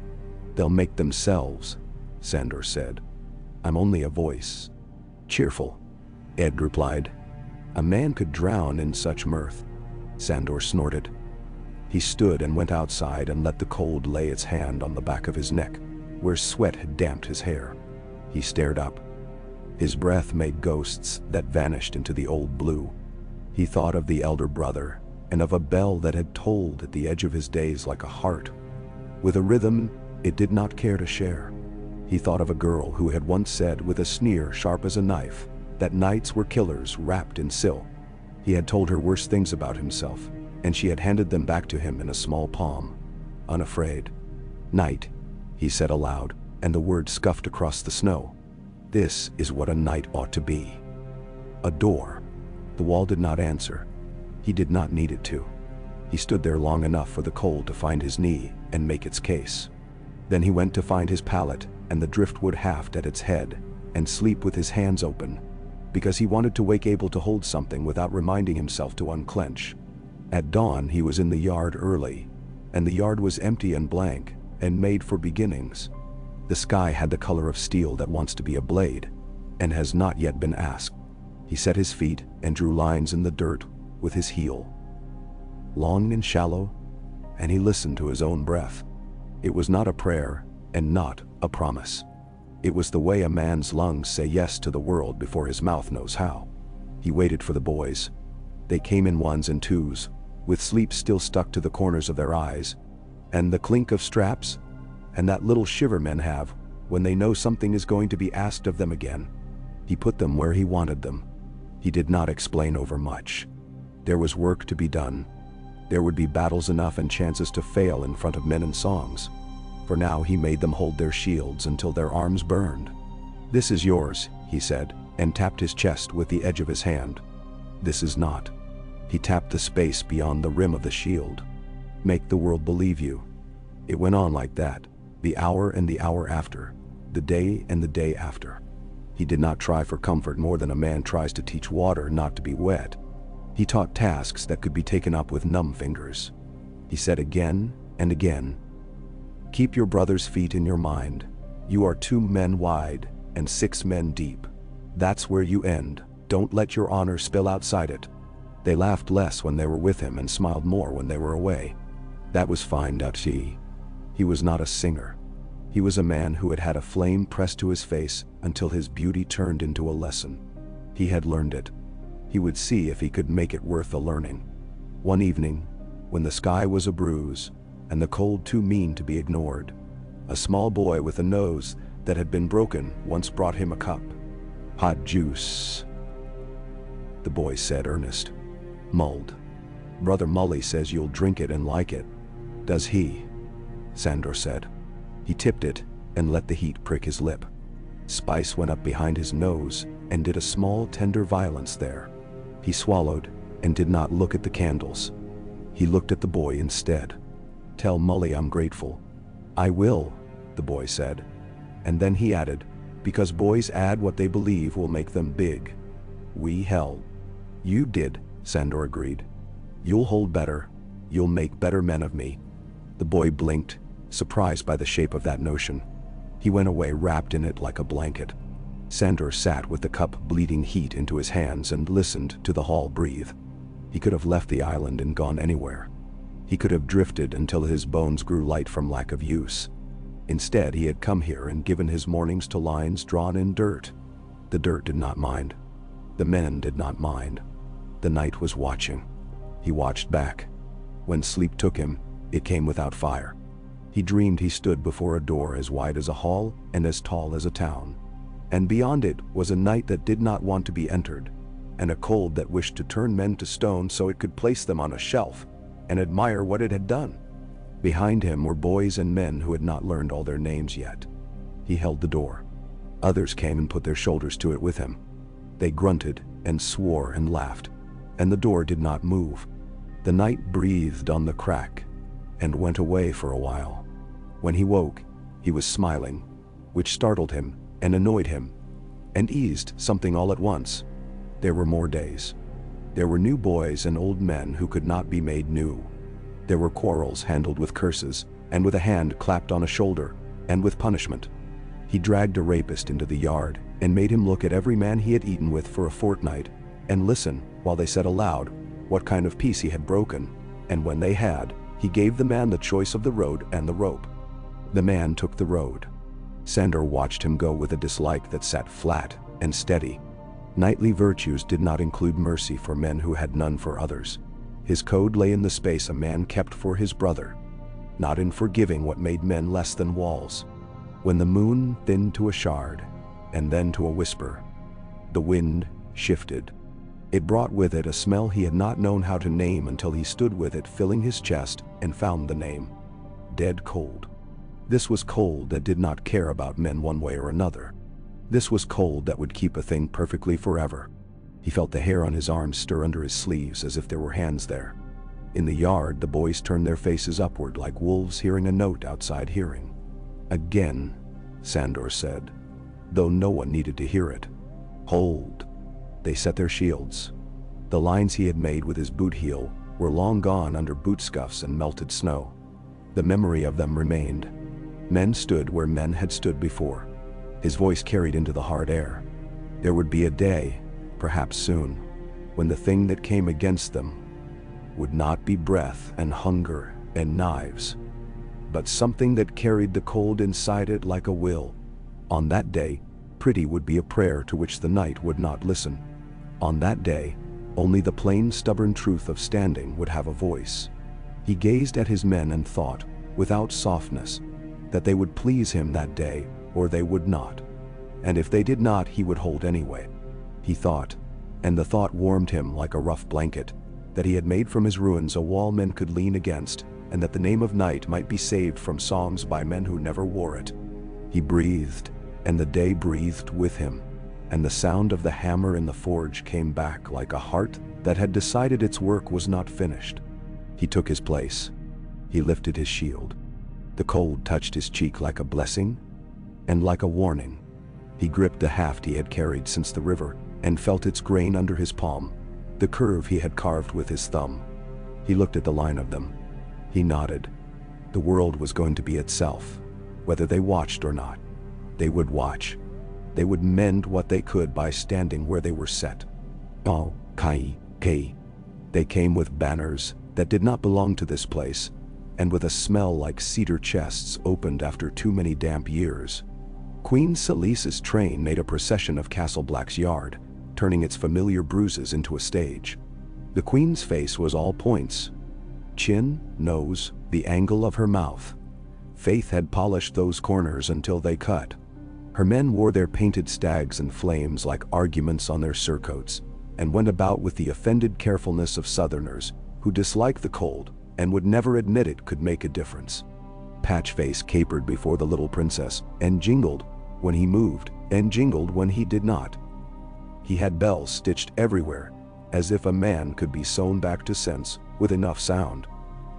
They'll make themselves," Sandor said. "I'm only a voice." "Cheerful," Ed replied. "A man could drown in such mirth," Sandor snorted. He stood and went outside and let the cold lay its hand on the back of his neck, where sweat had damped his hair. He stared up. His breath made ghosts that vanished into the old blue. He thought of the elder brother, and of a bell that had tolled at the edge of his days like a heart, with a rhythm it did not care to share. He thought of a girl who had once said with a sneer sharp as a knife that nights were killers wrapped in silk. He had told her worse things about himself, and she had handed them back to him in a small palm, unafraid. "Night," he said aloud, and the word scuffed across the snow. "This is what a night ought to be." A door. The wall did not answer. He did not need it to. He stood there long enough for the cold to find his knee and make its case. Then he went to find his pallet and the driftwood haft at its head, and sleep with his hands open, because he wanted to wake able to hold something without reminding himself to unclench. At dawn he was in the yard early, and the yard was empty and blank, and made for beginnings. The sky had the color of steel that wants to be a blade, and has not yet been asked. He set his feet and drew lines in the dirt with his heel, long and shallow, and he listened to his own breath. It was not a prayer, and not a promise. It was the way a man's lungs say yes to the world before his mouth knows how. He waited for the boys. They came in ones and twos, with sleep still stuck to the corners of their eyes, and the clink of straps, and that little shiver men have when they know something is going to be asked of them again. He put them where he wanted them. He did not explain overmuch. There was work to be done. There would be battles enough and chances to fail in front of men and songs. For now he made them hold their shields until their arms burned. "This is yours," he said, and tapped his chest with the edge of his hand. "This is not." He tapped the space beyond the rim of the shield. "Make the world believe you." It went on like that, the hour and the hour after, the day and the day after. He did not try for comfort more than a man tries to teach water not to be wet. He taught tasks that could be taken up with numb fingers. He said again and again, "Keep your brother's feet in your mind. You are 2 men wide and 6 men deep. That's where you end. Don't let your honor spill outside it." They laughed less when they were with him and smiled more when they were away. That was fine, she. He was not a singer. He was a man who had had a flame pressed to his face until his beauty turned into a lesson. He had learned it. He would see if he could make it worth the learning. One evening, when the sky was a bruise, and the cold too mean to be ignored, a small boy with a nose that had been broken once brought him a cup. "Hot juice," the boy said, earnest. "Mulled. Brother Mully says you'll drink it and like it." "Does he?" Sandor said. He tipped it and let the heat prick his lip. Spice went up behind his nose and did a small tender violence there. He swallowed and did not look at the candles. He looked at the boy instead. "Tell Mully I'm grateful." "I will," the boy said. And then he added, "Because boys add what they believe will make them big. We hell." "You did," Sandor agreed. "You'll hold better. You'll make better men of me." The boy blinked, surprised by the shape of that notion. He went away wrapped in it like a blanket. Sandor sat with the cup bleeding heat into his hands and listened to the hall breathe. He could have left the island and gone anywhere. He could have drifted until his bones grew light from lack of use. Instead, he had come here and given his mornings to lines drawn in dirt. The dirt did not mind. The men did not mind. The night was watching. He watched back. When sleep took him, it came without fire. He dreamed he stood before a door as wide as a hall and as tall as a town. And beyond it was a night that did not want to be entered, and a cold that wished to turn men to stone so it could place them on a shelf and admire what it had done. Behind him were boys and men who had not learned all their names yet. He held the door. Others came and put their shoulders to it with him. They grunted and swore and laughed, and the door did not move. The night breathed on the crack and went away for a while. When he woke, he was smiling, which startled him and annoyed him, and eased something all at once. There were more days. There were new boys and old men who could not be made new. There were quarrels handled with curses, and with a hand clapped on a shoulder, and with punishment. He dragged a rapist into the yard, and made him look at every man he had eaten with for a fortnight, and listen while they said aloud what kind of peace he had broken, and when they had, he gave the man the choice of the road and the rope. The man took the road. Sandor watched him go with a dislike that sat flat and steady. Knightly virtues did not include mercy for men who had none for others. His code lay in the space a man kept for his brother, not in forgiving what made men less than walls. When the moon thinned to a shard, and then to a whisper, the wind shifted. It brought with it a smell he had not known how to name until he stood with it filling his chest and found the name. Dead cold. This was cold that did not care about men one way or another. This was cold that would keep a thing perfectly forever. He felt the hair on his arms stir under his sleeves as if there were hands there. In the yard, the boys turned their faces upward like wolves hearing a note outside hearing. Again, Sandor said, though no one needed to hear it. Hold. They set their shields. The lines he had made with his boot heel were long gone under boot scuffs and melted snow. The memory of them remained. Men stood where men had stood before. His voice carried into the hard air. There would be a day, perhaps soon, when the thing that came against them would not be breath and hunger and knives, but something that carried the cold inside it like a will. On that day, pretty would be a prayer to which the night would not listen. On that day, only the plain stubborn truth of standing would have a voice. He gazed at his men and thought, without softness, that they would please him that day or they would not. And if they did not, he would hold anyway. He thought, and the thought warmed him like a rough blanket, that he had made from his ruins a wall men could lean against, and that the name of night might be saved from songs by men who never wore it. He breathed, and the day breathed with him, and the sound of the hammer in the forge came back like a heart that had decided its work was not finished. He took his place. He lifted his shield. The cold touched his cheek like a blessing and like a warning. He gripped the haft he had carried since the river and felt its grain under his palm, the curve he had carved with his thumb. He looked at the line of them. He nodded. The world was going to be itself, whether they watched or not. They would watch. They would mend what they could by standing where they were set. Oh, Kai. They came with banners that did not belong to this place, and with a smell like cedar chests opened after too many damp years. Queen Salice's train made a procession of Castle Black's yard, turning its familiar bruises into a stage. The queen's face was all points. Chin, nose, the angle of her mouth. Faith had polished those corners until they cut. Her men wore their painted stags and flames like arguments on their surcoats, and went about with the offended carefulness of Southerners who dislike the cold and would never admit it could make a difference. Patchface capered before the little princess and jingled when he moved and jingled when he did not. He had bells stitched everywhere, as if a man could be sewn back to sense with enough sound.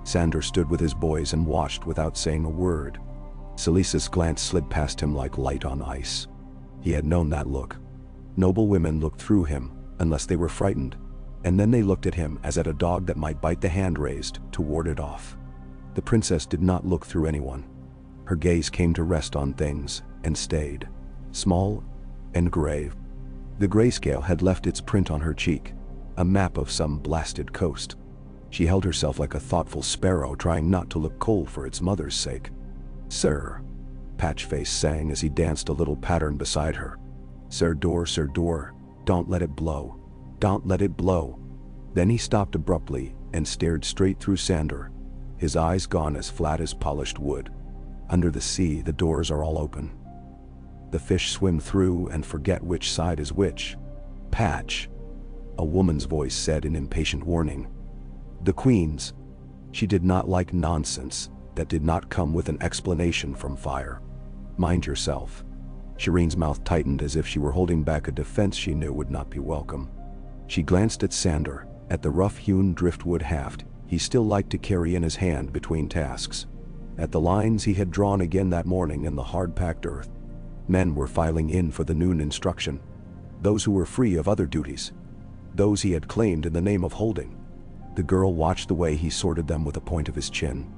Sandor stood with his boys and watched without saying a word. Salice's glance slid past him like light on ice. He had known that look. Noble women looked through him unless they were frightened, and then they looked at him as at a dog that might bite the hand raised to ward it off. The princess did not look through anyone. Her gaze came to rest on things and stayed, small and grave. The grayscale had left its print on her cheek, a map of some blasted coast. She held herself like a thoughtful sparrow trying not to look cold for its mother's sake. "Sir," Patchface sang as he danced a little pattern beside her. Sir Door, don't let it blow. Don't let it blow." Then he stopped abruptly and stared straight through Sandor, his eyes gone as flat as polished wood. Under the sea, the doors are all open. The fish swim through and forget which side is which. "Patch," a woman's voice said in impatient warning. The queen's. She did not like nonsense that did not come with an explanation from fire. "Mind yourself." Shireen's mouth tightened as if she were holding back a defense she knew would not be welcome. She glanced at Sandor, at the rough-hewn driftwood haft he still liked to carry in his hand between tasks, at the lines he had drawn again that morning in the hard-packed earth. Men were filing in for the noon instruction, those who were free of other duties, those he had claimed in the name of holding. The girl watched the way he sorted them with the point of his chin.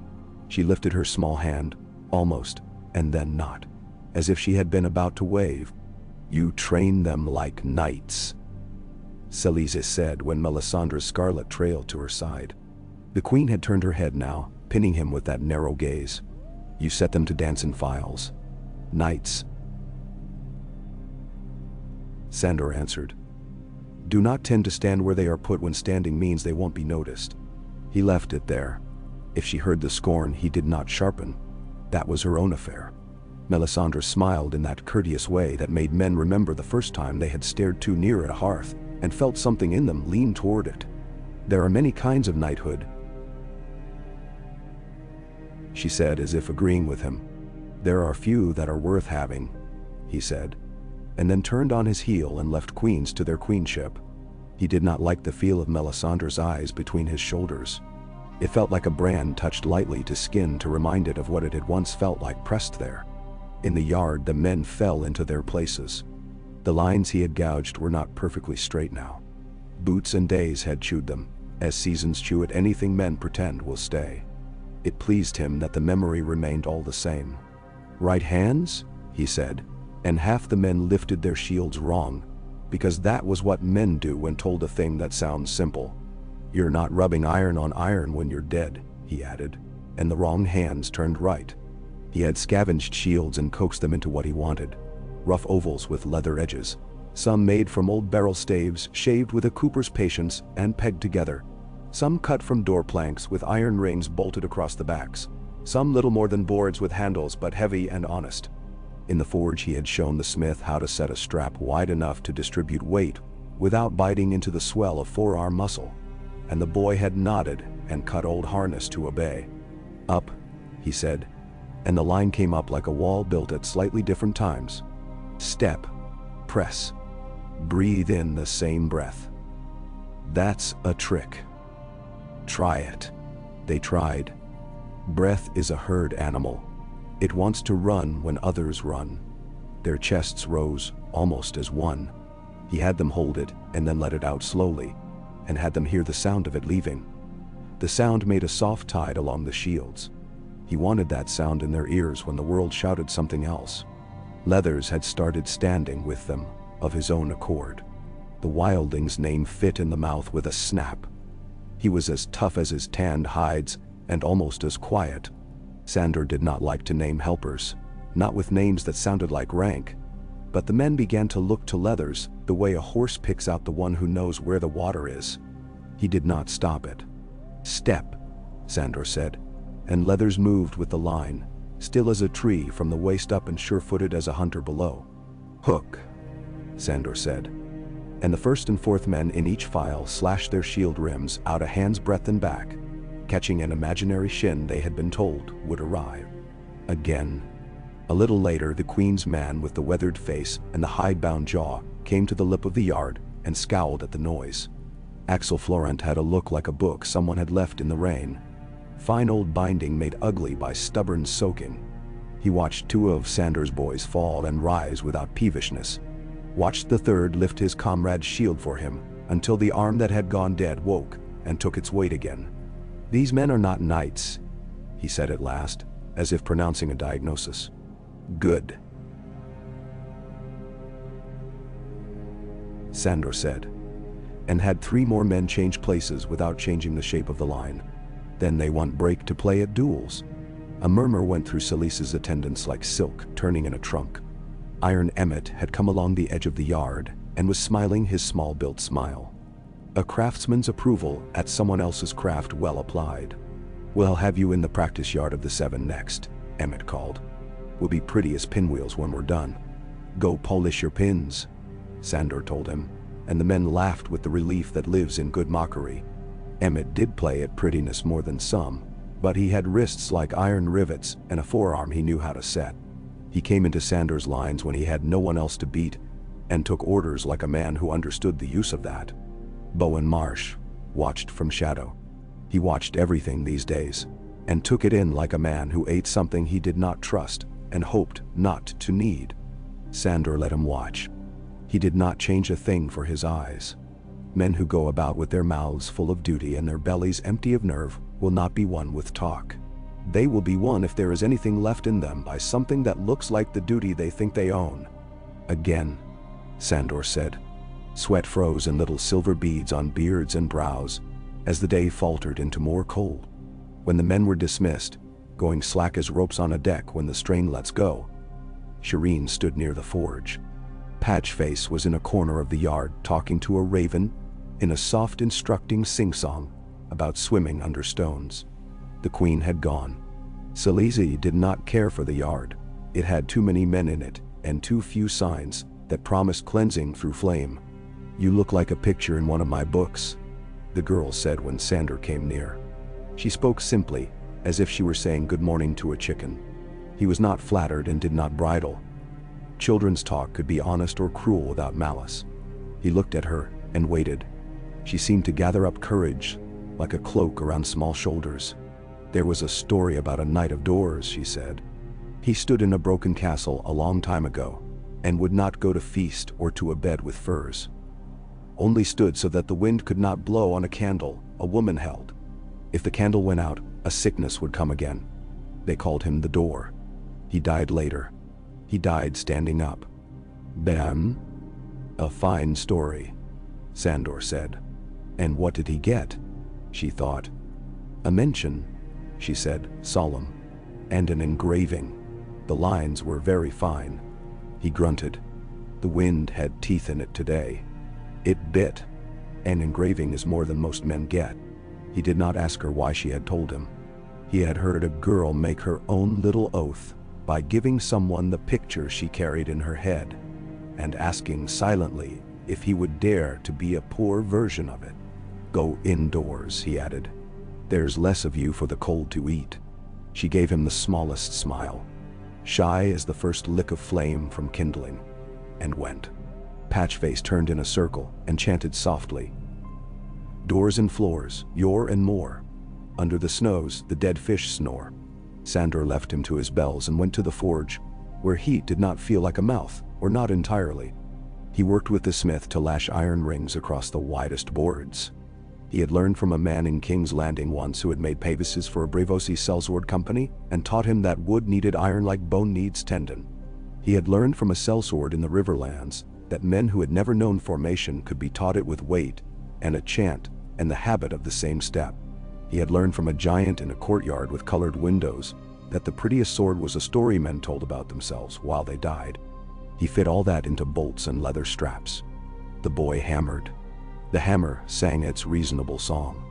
She lifted her small hand, almost, and then not, as if she had been about to wave. "You train them like knights," Salice said when Melisandre's scarlet trailed to her side. The queen had turned her head now, pinning him with that narrow gaze. "You set them to dance in files. Knights." Sandor answered. "Do not tend to stand where they are put when standing means they won't be noticed. He left it there. If she heard the scorn he did not sharpen, that was her own affair. Melisandre smiled in that courteous way that made men remember the first time they had stared too near at a hearth and felt something in them lean toward it. There are many kinds of knighthood, she said, as if agreeing with him. There are few that are worth having, he said, and then turned on his heel and left queens to their queenship. He did not like the feel of Melisandre's eyes between his shoulders. It felt like a brand touched lightly to skin to remind it of what it had once felt like pressed there. In the yard the men fell into their places. The lines he had gouged were not perfectly straight now. Boots and days had chewed them, as seasons chew at anything men pretend will stay. It pleased him that the memory remained all the same. Right hands? He said, and half the men lifted their shields wrong, because that was what men do when told a thing that sounds simple. You're not rubbing iron on iron when you're dead, he added, and the wrong hands turned right. He had scavenged shields and coaxed them into what he wanted. Rough ovals with leather edges, some made from old barrel staves shaved with a cooper's patience and pegged together, some cut from door planks with iron rings bolted across the backs, some little more than boards with handles but heavy and honest. In the forge he had shown the smith how to set a strap wide enough to distribute weight without biting into the swell of forearm muscle, and the boy had nodded and cut old harness to obey. Up, he said, and the line came up like a wall built at slightly different times. Step, press, breathe in the same breath. That's a trick. Try it. They tried. Breath is a herd animal. It wants to run when others run. Their chests rose, almost as one. He had them hold it and then let it out slowly, and had them hear the sound of it leaving. The sound made a soft tide along the shields. He wanted that sound in their ears when the world shouted something else. Leathers had started standing with them, of his own accord. The wildling's name fit in the mouth with a snap. He was as tough as his tanned hides, and almost as quiet. Sandor did not like to name helpers, not with names that sounded like rank, but the men began to look to Leathers the way a horse picks out the one who knows where the water is. He did not stop it. Step, Sandor said, and Leathers moved with the line, still as a tree from the waist up and sure-footed as a hunter below. Hook, Sandor said, and the first and fourth men in each file slashed their shield rims out a hand's breadth and back, catching an imaginary shin they had been told would arrive. Again. A little later the queen's man with the weathered face and the hide-bound jaw came to the lip of the yard and scowled at the noise. Axel Florent had a look like a book someone had left in the rain. Fine old binding made ugly by stubborn soaking. He watched two of Sandor's boys fall and rise without peevishness. Watched the third lift his comrade's shield for him until the arm that had gone dead woke and took its weight again. These men are not knights, he said at last, as if pronouncing a diagnosis. Good, Sandor said, and had three more men change places without changing the shape of the line. Then they want break to play at duels. A murmur went through Salice's attendants like silk turning in a trunk. Iron Emmett had come along the edge of the yard and was smiling his small-built smile. A craftsman's approval at someone else's craft well applied. We'll have you in the practice yard of the Seven next, Emmett called. We'll be pretty as pinwheels when we're done. Go polish your pins, Sandor told him, and the men laughed with the relief that lives in good mockery. Emmett did play at prettiness more than some, but he had wrists like iron rivets and a forearm he knew how to set. He came into Sandor's lines when he had no one else to beat, and took orders like a man who understood the use of that. Bowen Marsh watched from shadow. He watched everything these days, and took it in like a man who ate something he did not trust and hoped not to need. Sandor let him watch. He did not change a thing for his eyes. Men who go about with their mouths full of duty and their bellies empty of nerve will not be won with talk. They will be won if there is anything left in them by something that looks like the duty they think they own. Again, Sandor said. Sweat froze in little silver beads on beards and brows as the day faltered into more cold. When the men were dismissed, going slack as ropes on a deck when the strain lets go, Shireen stood near the forge. Patchface was in a corner of the yard talking to a raven in a soft instructing sing-song about swimming under stones. The queen had gone. Clegane did not care for the yard. It had too many men in it, and too few signs that promised cleansing through flame. "You look like a picture in one of my books," the girl said when Sandor came near. She spoke simply, as if she were saying good morning to a chicken. He was not flattered and did not bridle. Children's talk could be honest or cruel without malice. He looked at her and waited. She seemed to gather up courage, like a cloak around small shoulders. "There was a story about a knight of doors," she said. "He stood in a broken castle a long time ago, and would not go to feast or to a bed with furs. Only stood so that the wind could not blow on a candle a woman held. If the candle went out, a sickness would come again. They called him the door. He died later. He died standing up." "Bam? A fine story," Sandor said. "And what did he get?" she thought. "A mention," she said, solemn. "And an engraving. The lines were very fine." He grunted. The wind had teeth in it today. It bit. An engraving is more than most men get. He did not ask her why she had told him. He had heard a girl make her own little oath by giving someone the picture she carried in her head, and asking silently if he would dare to be a poor version of it. "Go indoors," he added. "There's less of you for the cold to eat." She gave him the smallest smile, shy as the first lick of flame from kindling, and went. Patchface turned in a circle and chanted softly. "Doors and floors, yore and more. Under the snows, the dead fish snore." Sandor left him to his bells and went to the forge, where heat did not feel like a mouth, or not entirely. He worked with the smith to lash iron rings across the widest boards. He had learned from a man in King's Landing once who had made pavises for a Bravosi sellsword company and taught him that wood needed iron like bone needs tendon. He had learned from a sellsword in the Riverlands that men who had never known formation could be taught it with weight and a chant and the habit of the same step. He had learned from a giant in a courtyard with colored windows that the prettiest sword was a story men told about themselves while they died. He fit all that into bolts and leather straps. The boy hammered. The hammer sang its reasonable song.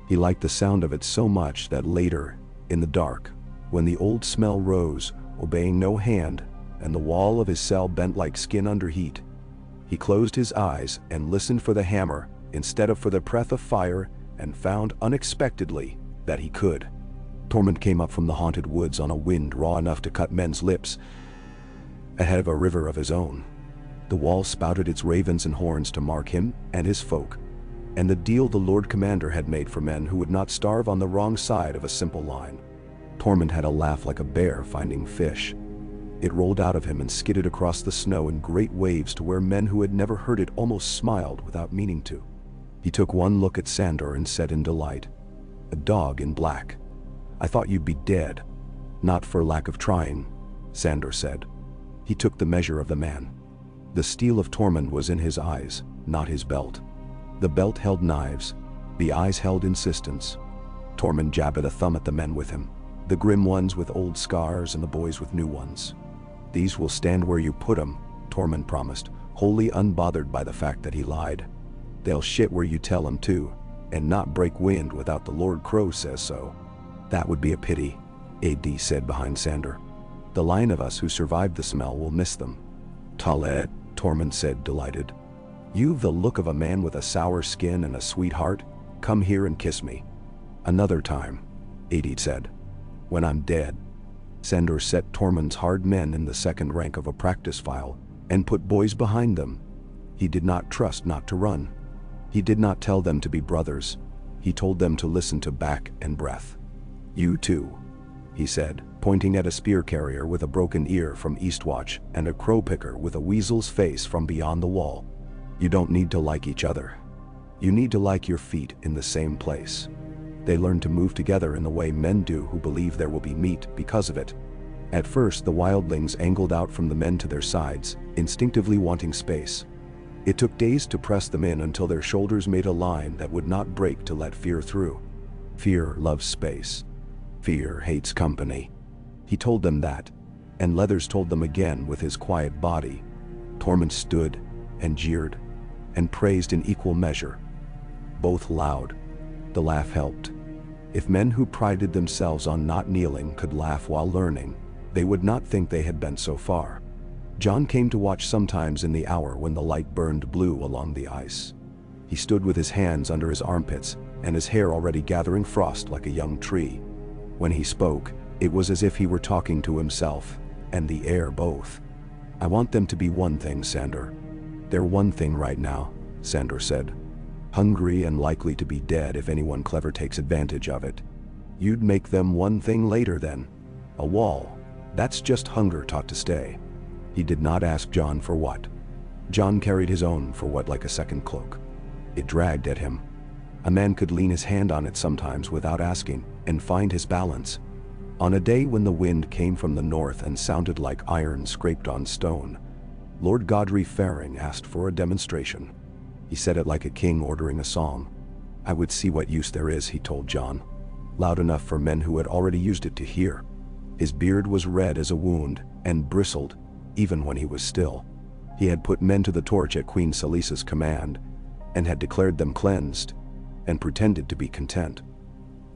He liked the sound of it so much that later, in the dark, when the old smell rose, obeying no hand, and the wall of his cell bent like skin under heat, he closed his eyes and listened for the hammer instead of for the breath of fire, and found unexpectedly that he could. Tormund came up from the haunted woods on a wind raw enough to cut men's lips, ahead of a river of his own. The wall spouted its ravens and horns to mark him and his folk, and the deal the Lord Commander had made for men who would not starve on the wrong side of a simple line. Tormund had a laugh like a bear finding fish. It rolled out of him and skidded across the snow in great waves to where men who had never heard it almost smiled without meaning to. He took one look at Sandor and said in delight, "A dog in black. I thought you'd be dead." "Not for lack of trying," Sandor said. He took the measure of the man. The steel of Tormund was in his eyes, not his belt. The belt held knives, the eyes held insistence. Tormund jabbed a thumb at the men with him, the grim ones with old scars and the boys with new ones. "These will stand where you put 'em," Tormund promised, wholly unbothered by the fact that he lied. "They'll shit where you tell 'em to, and not break wind without the Lord Crow says so." "That would be a pity," AD said behind Sandor. "The line of us who survived the smell will miss them." "Talet," Tormund said, delighted. "You've the look of a man with a sour skin and a sweet heart. Come here and kiss me." "Another time," AD said. "When I'm dead." Sandor set Tormund's hard men in the second rank of a practice file and put boys behind them. He did not trust not to run. He did not tell them to be brothers. He told them to listen to back and breath. "You too," he said, pointing at a spear carrier with a broken ear from Eastwatch and a crow picker with a weasel's face from beyond the wall. "You don't need to like each other. You need to like your feet in the same place." They learn to move together in the way men do who believe there will be meat because of it. At first, the wildlings angled out from the men to their sides, instinctively wanting space. It took days to press them in until their shoulders made a line that would not break to let fear through. Fear loves space. Fear hates company. He told them that, and Leathers told them again with his quiet body. Tormund stood and jeered and praised in equal measure, both loud. The laugh helped. If men who prided themselves on not kneeling could laugh while learning, they would not think they had been so far. John came to watch sometimes in the hour when the light burned blue along the ice. He stood with his hands under his armpits and his hair already gathering frost like a young tree. When he spoke, it was as if he were talking to himself and the air both. "I want them to be one thing, Sandor. They're one thing right now," Sandor said. "Hungry and likely to be dead if anyone clever takes advantage of it. You'd make them one thing later then. A wall. That's just hunger taught to stay." He did not ask John for what. John carried his own for what like a second cloak. It dragged at him. A man could lean his hand on it sometimes without asking and find his balance. On a day when the wind came from the north and sounded like iron scraped on stone, Lord Godry Faring asked for a demonstration. He said it like a king ordering a song. "I would see what use there is," he told John, loud enough for men who had already used it to hear. His beard was red as a wound and bristled, even when he was still. He had put men to the torch at Queen Salisa's command, and had declared them cleansed, and pretended to be content.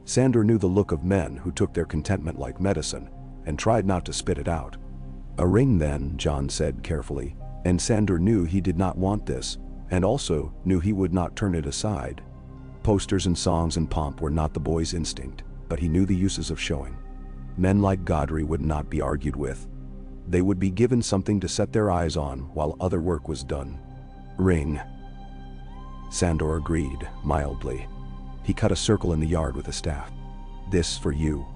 Sandor knew the look of men who took their contentment like medicine, and tried not to spit it out. "A ring then," John said carefully, and Sandor knew he did not want this, and also knew he would not turn it aside. Posters and songs and pomp were not the boy's instinct, but he knew the uses of showing. Men like Godry would not be argued with. They would be given something to set their eyes on while other work was done. "Ring." Sandor agreed, mildly. He cut a circle in the yard with a staff. "This for you."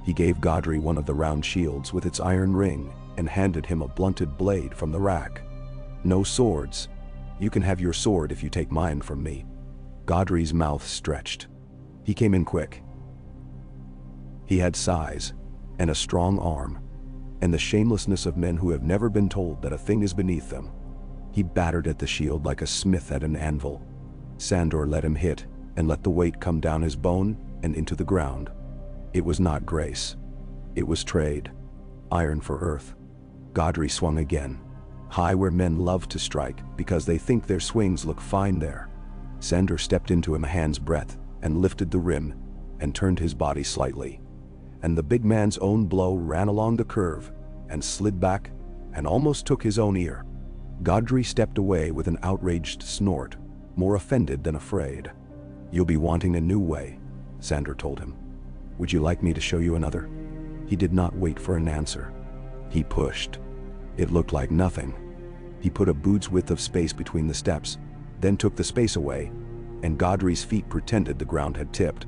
He gave Godry one of the round shields with its iron ring and handed him a blunted blade from the rack. "No swords. You can have your sword if you take mine from me." Godry's mouth stretched. He came in quick. He had size, and a strong arm, and the shamelessness of men who have never been told that a thing is beneath them. He battered at the shield like a smith at an anvil. Sandor let him hit, and let the weight come down his bone and into the ground. It was not grace. It was trade. Iron for earth. Godry swung again, high where men love to strike because they think their swings look fine there. Sandor stepped into him a hand's breadth and lifted the rim and turned his body slightly. And the big man's own blow ran along the curve and slid back and almost took his own ear. Godry stepped away with an outraged snort, more offended than afraid. "You'll be wanting a new way," Sandor told him. "Would you like me to show you another?" He did not wait for an answer. He pushed. It looked like nothing. He put a boot's width of space between the steps, then took the space away, and Godry's feet pretended the ground had tipped.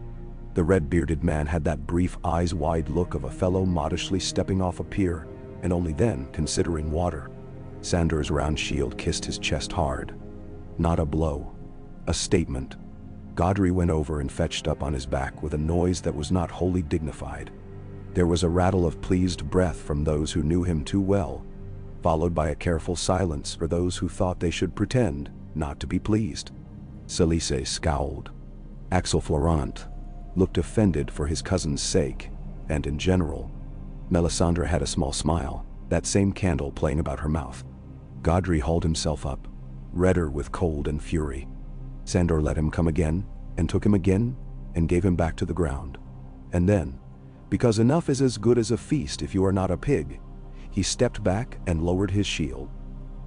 The red-bearded man had that brief eyes-wide look of a fellow modestly stepping off a pier, and only then considering water. Sandor's round shield kissed his chest hard. Not a blow. A statement. Godry went over and fetched up on his back with a noise that was not wholly dignified. There was a rattle of pleased breath from those who knew him too well, followed by a careful silence for those who thought they should pretend not to be pleased. Salise scowled. Axel Florent looked offended for his cousin's sake, and in general. Melisandre had a small smile, that same candle playing about her mouth. Godry hauled himself up, redder with cold and fury. Sandor let him come again, and took him again, and gave him back to the ground. And then, because enough is as good as a feast if you are not a pig, he stepped back and lowered his shield.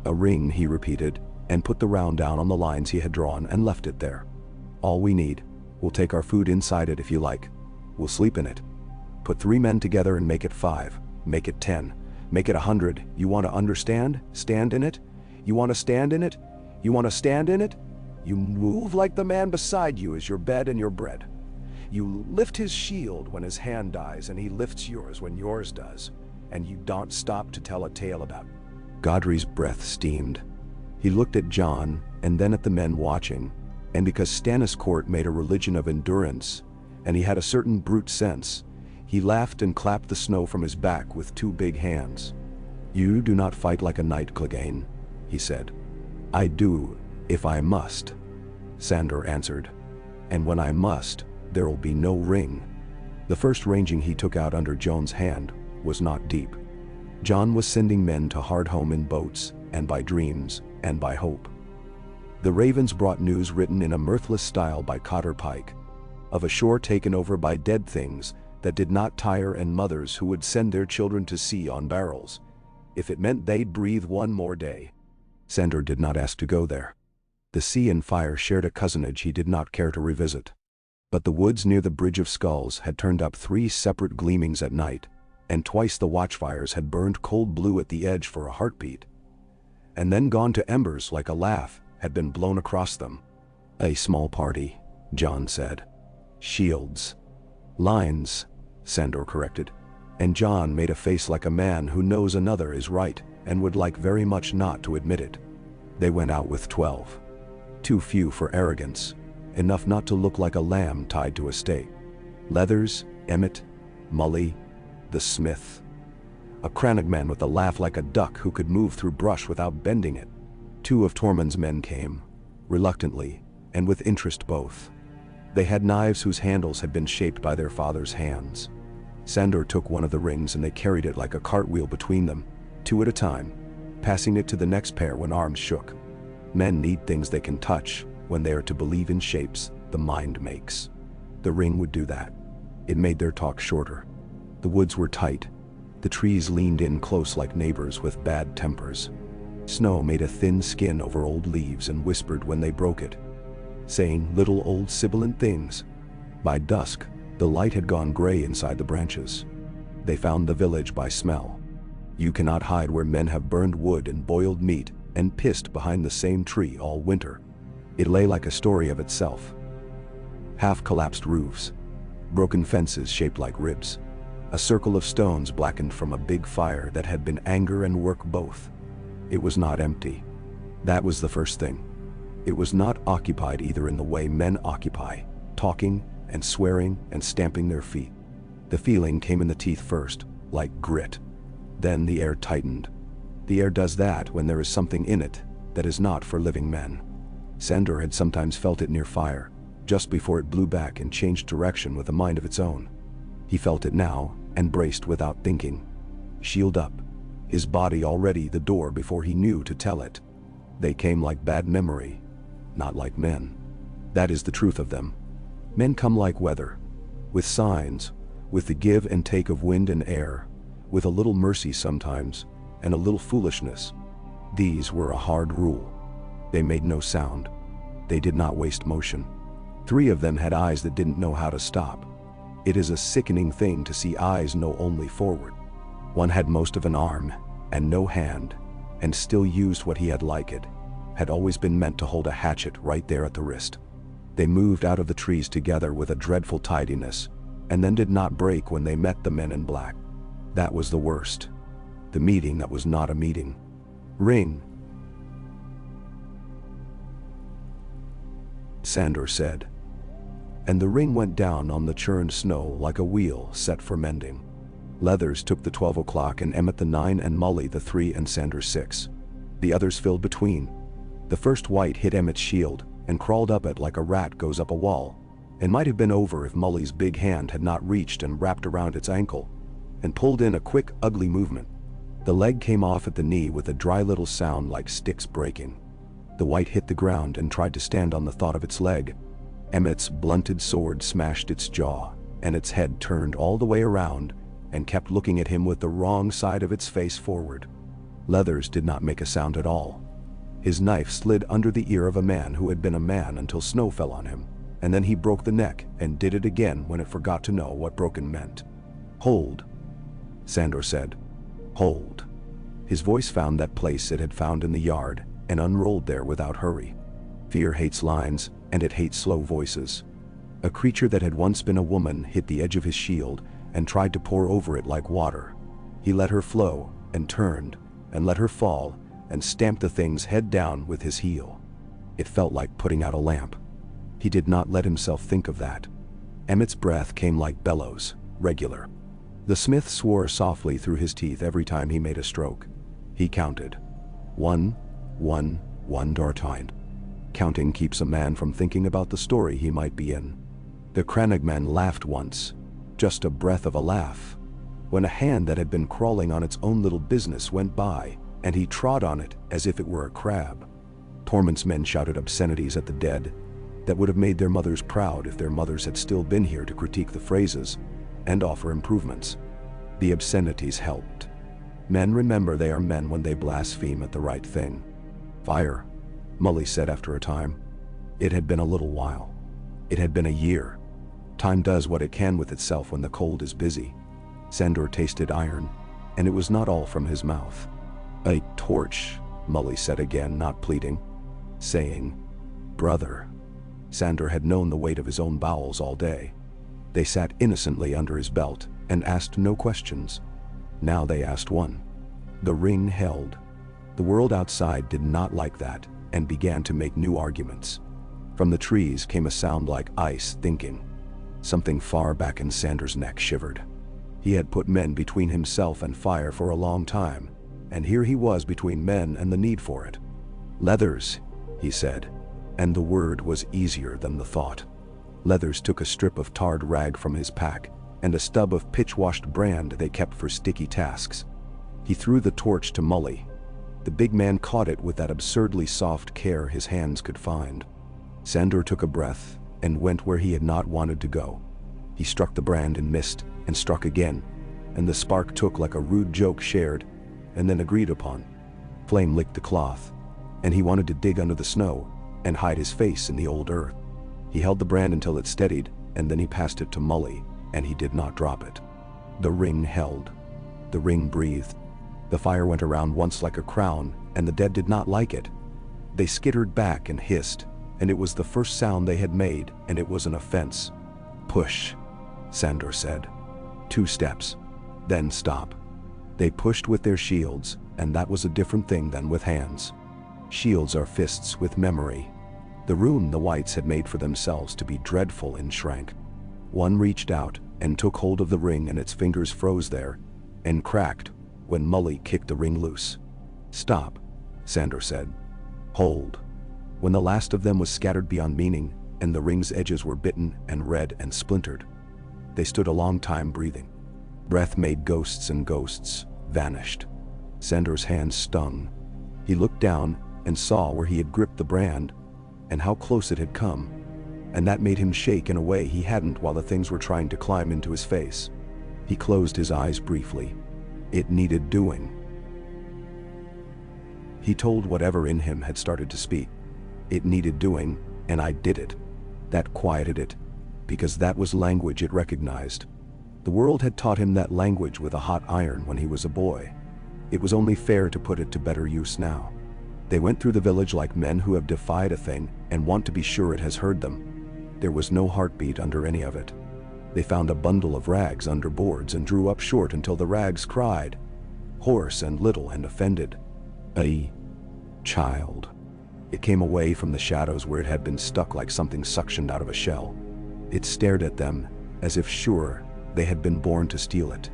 "A ring," he repeated, and put the round down on the lines he had drawn and left it there. "All we need. We'll take our food inside it if you like. We'll sleep in it. Put 3 men together and make it 5. Make it 10. Make it 100. You want to understand? Stand in it? You want to stand in it? You want to stand in it? You move like the man beside you is your bed and your bread. You lift his shield when his hand dies, and he lifts yours when yours does. And you don't stop to tell a tale about." Godry's breath steamed. He looked at John and then at the men watching, and because Stannis Court made a religion of endurance, and he had a certain brute sense, he laughed and clapped the snow from his back with 2 big hands. "You do not fight like a knight, Clegane," he said. "I do, if I must," Sandor answered. "And when I must, there'll be no ring." The first ranging he took out under Jon's hand was not deep. Jon was sending men to Hardhome in boats, and by dreams, and by hope. The ravens brought news written in a mirthless style by Cotter Pike. of a shore taken over by dead things that did not tire, and mothers who would send their children to sea on barrels, if it meant they'd breathe one more day. Sandor did not ask to go there. The sea and fire shared a cousinage he did not care to revisit. But the woods near the Bridge of Skulls had turned up 3 separate gleamings at night, and twice the watchfires had burned cold blue at the edge for a heartbeat, and then gone to embers like a laugh had been blown across them. A small party, John said. Shields. Lines, Sandor corrected, and John made a face like a man who knows another is right and would like very much not to admit it. They went out with 12. Too few for arrogance, enough not to look like a lamb tied to a stake. Leathers, Emmett, Mully, the smith. A Clegane with a laugh like a duck who could move through brush without bending it. 2 of Tormund's men came, reluctantly, and with interest both. They had knives whose handles had been shaped by their father's hands. Sandor took one of the rings and they carried it like a cartwheel between them, 2 at a time, passing it to the next pair when arms shook. Men need things they can touch when they are to believe in shapes the mind makes. The ring would do that. It made their talk shorter. The woods were tight. The trees leaned in close like neighbors with bad tempers. Snow made a thin skin over old leaves and whispered when they broke it, saying little old sibilant things. By dusk, the light had gone gray inside the branches. They found the village by smell. You cannot hide where men have burned wood and boiled meat and pissed behind the same tree all winter. It lay like a story of itself. Half-collapsed roofs, broken fences shaped like ribs, a circle of stones blackened from a big fire that had been anger and work both. It was not empty. That was the first thing. It was not occupied either in the way men occupy, talking and swearing and stamping their feet. The feeling came in the teeth first, like grit. Then the air tightened. The air does that when there is something in it that is not for living men. Sandor had sometimes felt it near fire, just before it blew back and changed direction with a mind of its own. He felt it now and braced without thinking. Shield up, his body already the door before he knew to tell it. They came like bad memory, not like men. That is the truth of them. Men come like weather, with signs, with the give and take of wind and air, with a little mercy sometimes, and a little foolishness. These were a hard rule. They made no sound. They did not waste motion. 3 of them had eyes that didn't know how to stop. It is a sickening thing to see eyes know only forward. One had most of an arm, and no hand, and still used what he had like it, had always been meant to hold a hatchet right there at the wrist. They moved out of the trees together with a dreadful tidiness, and then did not break when they met the men in black. That was the worst. The meeting that was not a meeting. Ring, Sandor said. And the ring went down on the churned snow like a wheel set for mending. Leathers took the 12 o'clock and Emmett the 9 and Mully the 3 and Sandor 6. The others filled between. The first white hit Emmett's shield and crawled up it like a rat goes up a wall, and might have been over if Mully's big hand had not reached and wrapped around its ankle and pulled in a quick, ugly movement. The leg came off at the knee with a dry little sound like sticks breaking. The white hit the ground and tried to stand on the thought of its leg. Emmett's blunted sword smashed its jaw, and its head turned all the way around and kept looking at him with the wrong side of its face forward. Leathers did not make a sound at all. His knife slid under the ear of a man who had been a man until snow fell on him, and then he broke the neck and did it again when it forgot to know what broken meant. Hold, Sandor said. Hold. His voice found that place it had found in the yard and unrolled there without hurry. Fear hates lines, and it hates slow voices. A creature that had once been a woman hit the edge of his shield and tried to pour over it like water. He let her flow and turned and let her fall and stamped the thing's head down with his heel. It felt like putting out a lamp. He did not let himself think of that. Emmett's breath came like bellows, regular. The smith swore softly through his teeth every time he made a stroke. He counted. 1, 1, 1 Dartine. Counting keeps a man from thinking about the story he might be in. The Clegane laughed once, just a breath of a laugh, when a hand that had been crawling on its own little business went by, and he trod on it as if it were a crab. Tormund's men shouted obscenities at the dead, that would have made their mothers proud if their mothers had still been here to critique the phrases and offer improvements. The obscenities helped. Men remember they are men when they blaspheme at the right thing. Fire, Mully said after a time. It had been a little while. It had been a year. Time does what it can with itself when the cold is busy. Sandor tasted iron, and it was not all from his mouth. A torch, Mully said again, not pleading, saying, "Brother." Sandor had known the weight of his own bowels all day. They sat innocently under his belt and asked no questions. Now they asked one. The ring held. The world outside did not like that and began to make new arguments. From the trees came a sound like ice thinking. Something far back in Sandor's neck shivered. He had put men between himself and fire for a long time, and here he was between men and the need for it. "Leathers," he said, and the word was easier than the thought. Leathers took a strip of tarred rag from his pack and a stub of pitch-washed brand they kept for sticky tasks. He threw the torch to Mully. The big man caught it with that absurdly soft care his hands could find. Sandor took a breath and went where he had not wanted to go. He struck the brand and missed, and struck again, and the spark took like a rude joke shared and then agreed upon. Flame licked the cloth, and he wanted to dig under the snow and hide his face in the old earth. He held the brand until it steadied, and then he passed it to Mully, and he did not drop it. The ring held. The ring breathed. The fire went around once like a crown, and the dead did not like it. They skittered back and hissed, and it was the first sound they had made, and it was an offense. "Push," Sandor said. 2 steps. Then stop. They pushed with their shields, and that was a different thing than with hands. Shields are fists with memory. The rune the whites had made for themselves to be dreadful and shrank. One reached out and took hold of the ring, and its fingers froze there and cracked when Mully kicked the ring loose. "Stop," Sandor said. "Hold." When the last of them was scattered beyond meaning, and the ring's edges were bitten and red and splintered, they stood a long time breathing. Breath made ghosts, and ghosts vanished. Sandor's hands stung. He looked down and saw where he had gripped the brand and how close it had come, and that made him shake in a way he hadn't while the things were trying to climb into his face. He closed his eyes briefly. It needed doing. He told whatever in him had started to speak. It needed doing, and I did it. That quieted it, because that was language it recognized. The world had taught him that language with a hot iron when he was a boy. It was only fair to put it to better use now. They went through the village like men who have defied a thing and want to be sure it has heard them. There was no heartbeat under any of it. They found a bundle of rags under boards and drew up short until the rags cried, hoarse and little and offended. A child. It came away from the shadows where it had been stuck like something suctioned out of a shell. It stared at them as if sure they had been born to steal it,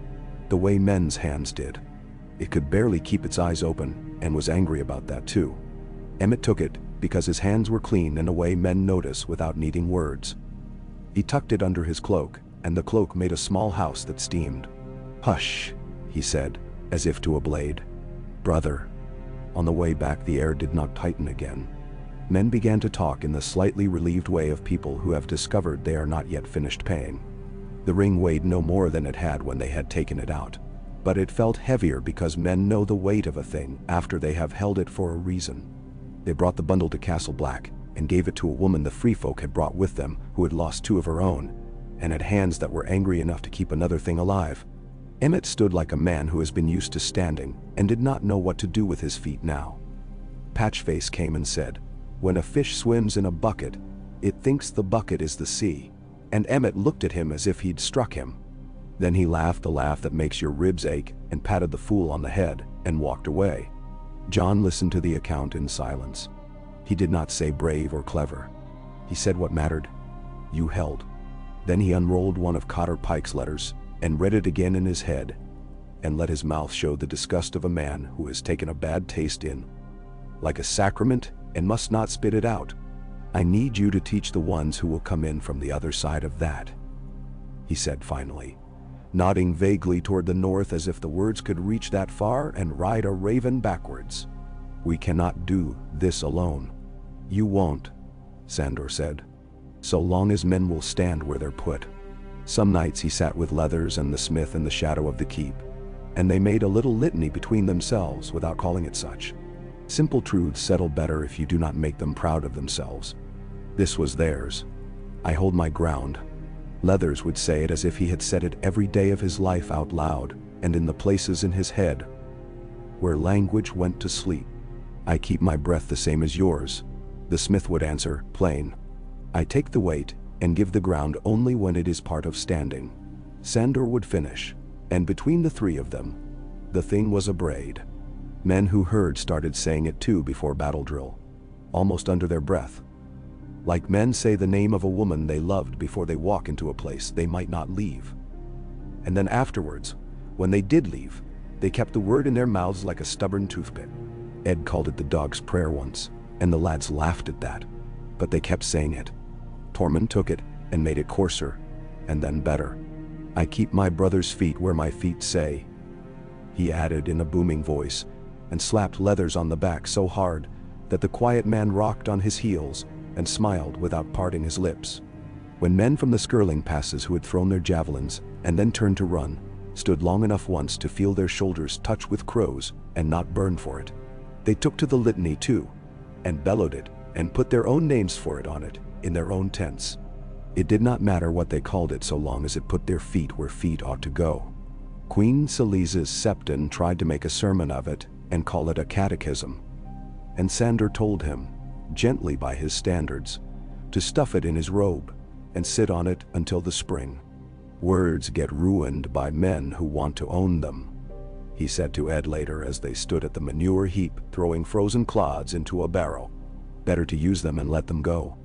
the way men's hands did. It could barely keep its eyes open and was angry about that too. Emmett took it because his hands were clean in a way men notice without needing words. He tucked it under his cloak, and the cloak made a small house that steamed. "Hush," he said, as if to a blade. "Brother." On the way back the air did not tighten again. Men began to talk in the slightly relieved way of people who have discovered they are not yet finished paying. The ring weighed no more than it had when they had taken it out, but it felt heavier because men know the weight of a thing after they have held it for a reason. They brought the bundle to Castle Black and gave it to a woman the free folk had brought with them who had lost 2 of her own and had hands that were angry enough to keep another thing alive. Emmett stood like a man who has been used to standing and did not know what to do with his feet now. Patchface came and said, "When a fish swims in a bucket, it thinks the bucket is the sea," and Emmett looked at him as if he'd struck him. Then he laughed the laugh that makes your ribs ache and patted the fool on the head and walked away. John listened to the account in silence. He did not say brave or clever. He said what mattered. "You held." Then he unrolled one of Cotter Pike's letters and read it again in his head, and let his mouth show the disgust of a man who has taken a bad taste in, like a sacrament, and must not spit it out. "I need you to teach the ones who will come in from the other side of that," he said finally, nodding vaguely toward the north as if the words could reach that far and ride a raven backwards. "We cannot do this alone." "You won't," Sandor said. so long as men will stand where they're put. Some nights he sat with Leathers and the smith in the shadow of the keep, and they made a little litany between themselves without calling it such. Simple truths settle better if you do not make them proud of themselves. This was theirs. I hold my ground. Leathers would say it as if he had said it every day of his life out loud and in the places in his head where language went to sleep. I keep my breath the same as yours, the smith would answer, plain. I take the weight and give the ground only when it is part of standing. Sandor would finish, and between the three of them, the thing was a braid. Men who heard started saying it too before battle drill, almost under their breath. Like men say the name of a woman they loved before they walk into a place they might not leave. And then afterwards, when they did leave, they kept the word in their mouths like a stubborn toothpick. Ed called it the dog's prayer once, and the lads laughed at that, but they kept saying it. Tormund took it and made it coarser, and then better. I keep my brother's feet where my feet say, he added in a booming voice, and slapped Leathers on the back so hard that the quiet man rocked on his heels and smiled without parting his lips. When men from the skirling passes who had thrown their javelins and then turned to run, stood long enough once to feel their shoulders touch with crows and not burn for it, they took to the litany too, and bellowed it, and put their own names for it on it, in their own tents. It did not matter what they called it so long as it put their feet where feet ought to go. Queen Selese's septon tried to make a sermon of it and call it a catechism. And Sandor told him, gently by his standards, to stuff it in his robe and sit on it until the spring. Words get ruined by men who want to own them, he said to Ed later as they stood at the manure heap throwing frozen clods into a barrow. Better to use them and let them go.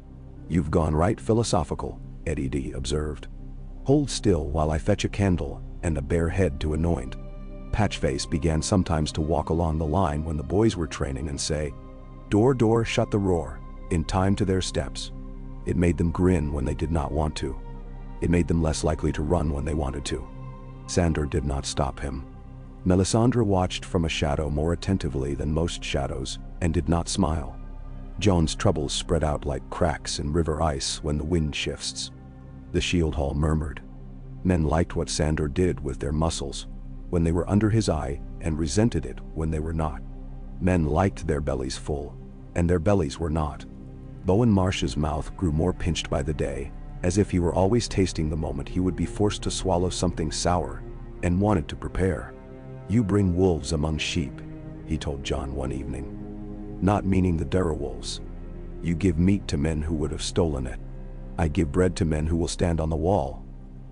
You've gone right philosophical, Eddie D observed. Hold still while I fetch a candle and a bare head to anoint. Patchface began sometimes to walk along the line when the boys were training and say, door, door, shut the roar, in time to their steps. It made them grin when they did not want to. It made them less likely to run when they wanted to. Sandor did not stop him. Melisandre watched from a shadow more attentively than most shadows and did not smile. Joan's troubles spread out like cracks in river ice when the wind shifts. The shield hall murmured. Men liked what Sandor did with their muscles when they were under his eye and resented it when they were not. Men liked their bellies full, and their bellies were not. Bowen Marsh's mouth grew more pinched by the day, as if he were always tasting the moment he would be forced to swallow something sour, and wanted to prepare. You bring wolves among sheep, he told John one evening. Not meaning the direwolves. You give meat to men who would have stolen it. I give bread to men who will stand on the wall,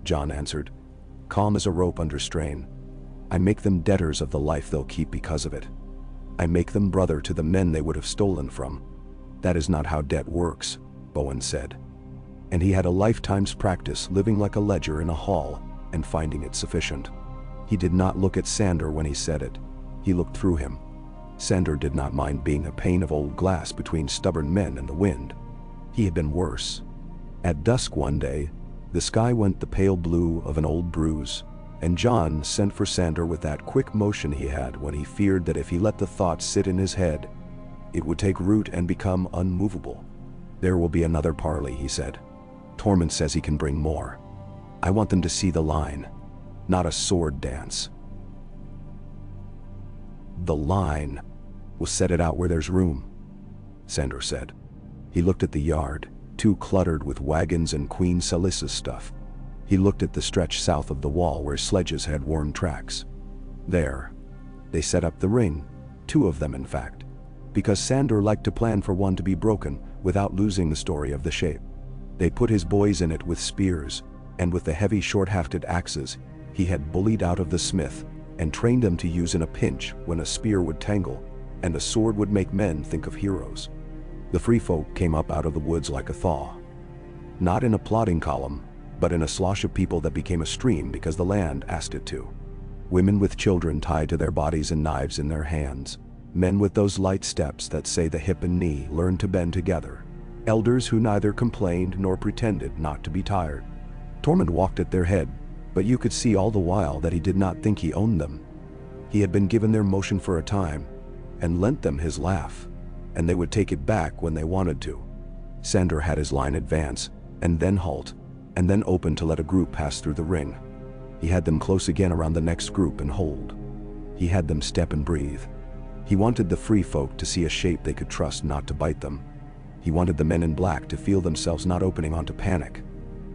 John answered, calm as a rope under strain. I make them debtors of the life they'll keep because of it. I make them brother to the men they would have stolen from. That is not how debt works, Bowen said. And he had a lifetime's practice living like a ledger in a hall and finding it sufficient. He did not look at Sandor when he said it. He looked through him. Sandor did not mind being a pane of old glass between stubborn men and the wind. He had been worse. At dusk one day, the sky went the pale blue of an old bruise, and John sent for Sandor with that quick motion he had when he feared that if he let the thought sit in his head, it would take root and become unmovable. There will be another parley, he said. Tormund says he can bring more. I want them to see the line, not a sword dance. The line. We'll set it out where there's room, Sandor said. He looked at the yard, too cluttered with wagons and Queen Selese's stuff. He looked at the stretch south of the wall where sledges had worn tracks. There, they set up the ring, 2 of them in fact, because Sandor liked to plan for one to be broken without losing the story of the shape. They put his boys in it with spears, and with the heavy short-hafted axes he had bullied out of the smith and trained them to use in a pinch when a spear would tangle and a sword would make men think of heroes. The free folk came up out of the woods like a thaw. Not in a plodding column, but in a slosh of people that became a stream because the land asked it to. Women with children tied to their bodies and knives in their hands. Men with those light steps that say the hip and knee learn to bend together. Elders who neither complained nor pretended not to be tired. Tormund walked at their head, but you could see all the while that he did not think he owned them. He had been given their motion for a time, and lent them his laugh, and they would take it back when they wanted to. Sandor had his line advance, and then halt, and then open to let a group pass through the ring. He had them close again around the next group and hold. He had them step and breathe. He wanted the free folk to see a shape they could trust not to bite them. He wanted the men in black to feel themselves not opening onto panic.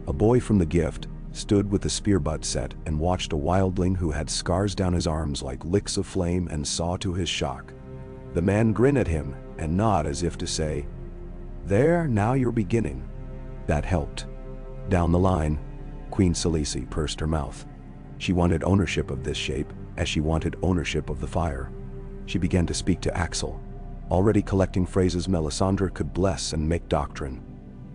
A boy from the gift stood with the spear butt set and watched a wildling who had scars down his arms like licks of flame and saw to his shock. The man grinned at him and nod as if to say, "There, now you're beginning." That helped. Down the line, Queen Selisi pursed her mouth. She wanted ownership of this shape as she wanted ownership of the fire. She began to speak to Axel, already collecting phrases Melisandre could bless and make doctrine.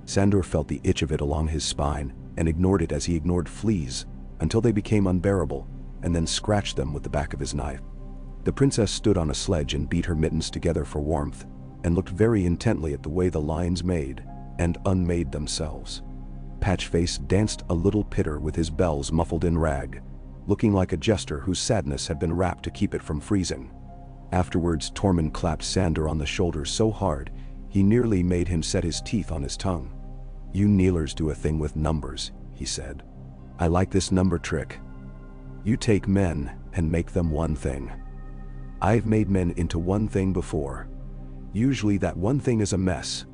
Sandor felt the itch of it along his spine and ignored it as he ignored fleas until they became unbearable, and then scratched them with the back of his knife. The princess stood on a sledge and beat her mittens together for warmth and looked very intently at the way the lines made and unmade themselves. Patchface danced a little pitter with his bells muffled in rag, looking like a jester whose sadness had been wrapped to keep it from freezing. Afterwards, Tormund clapped Sandor on the shoulder so hard he nearly made him set his teeth on his tongue. "You kneelers do a thing with numbers," he said. "I like this number trick. You take men and make them one thing. I've made men into one thing before. Usually that one thing is a mess.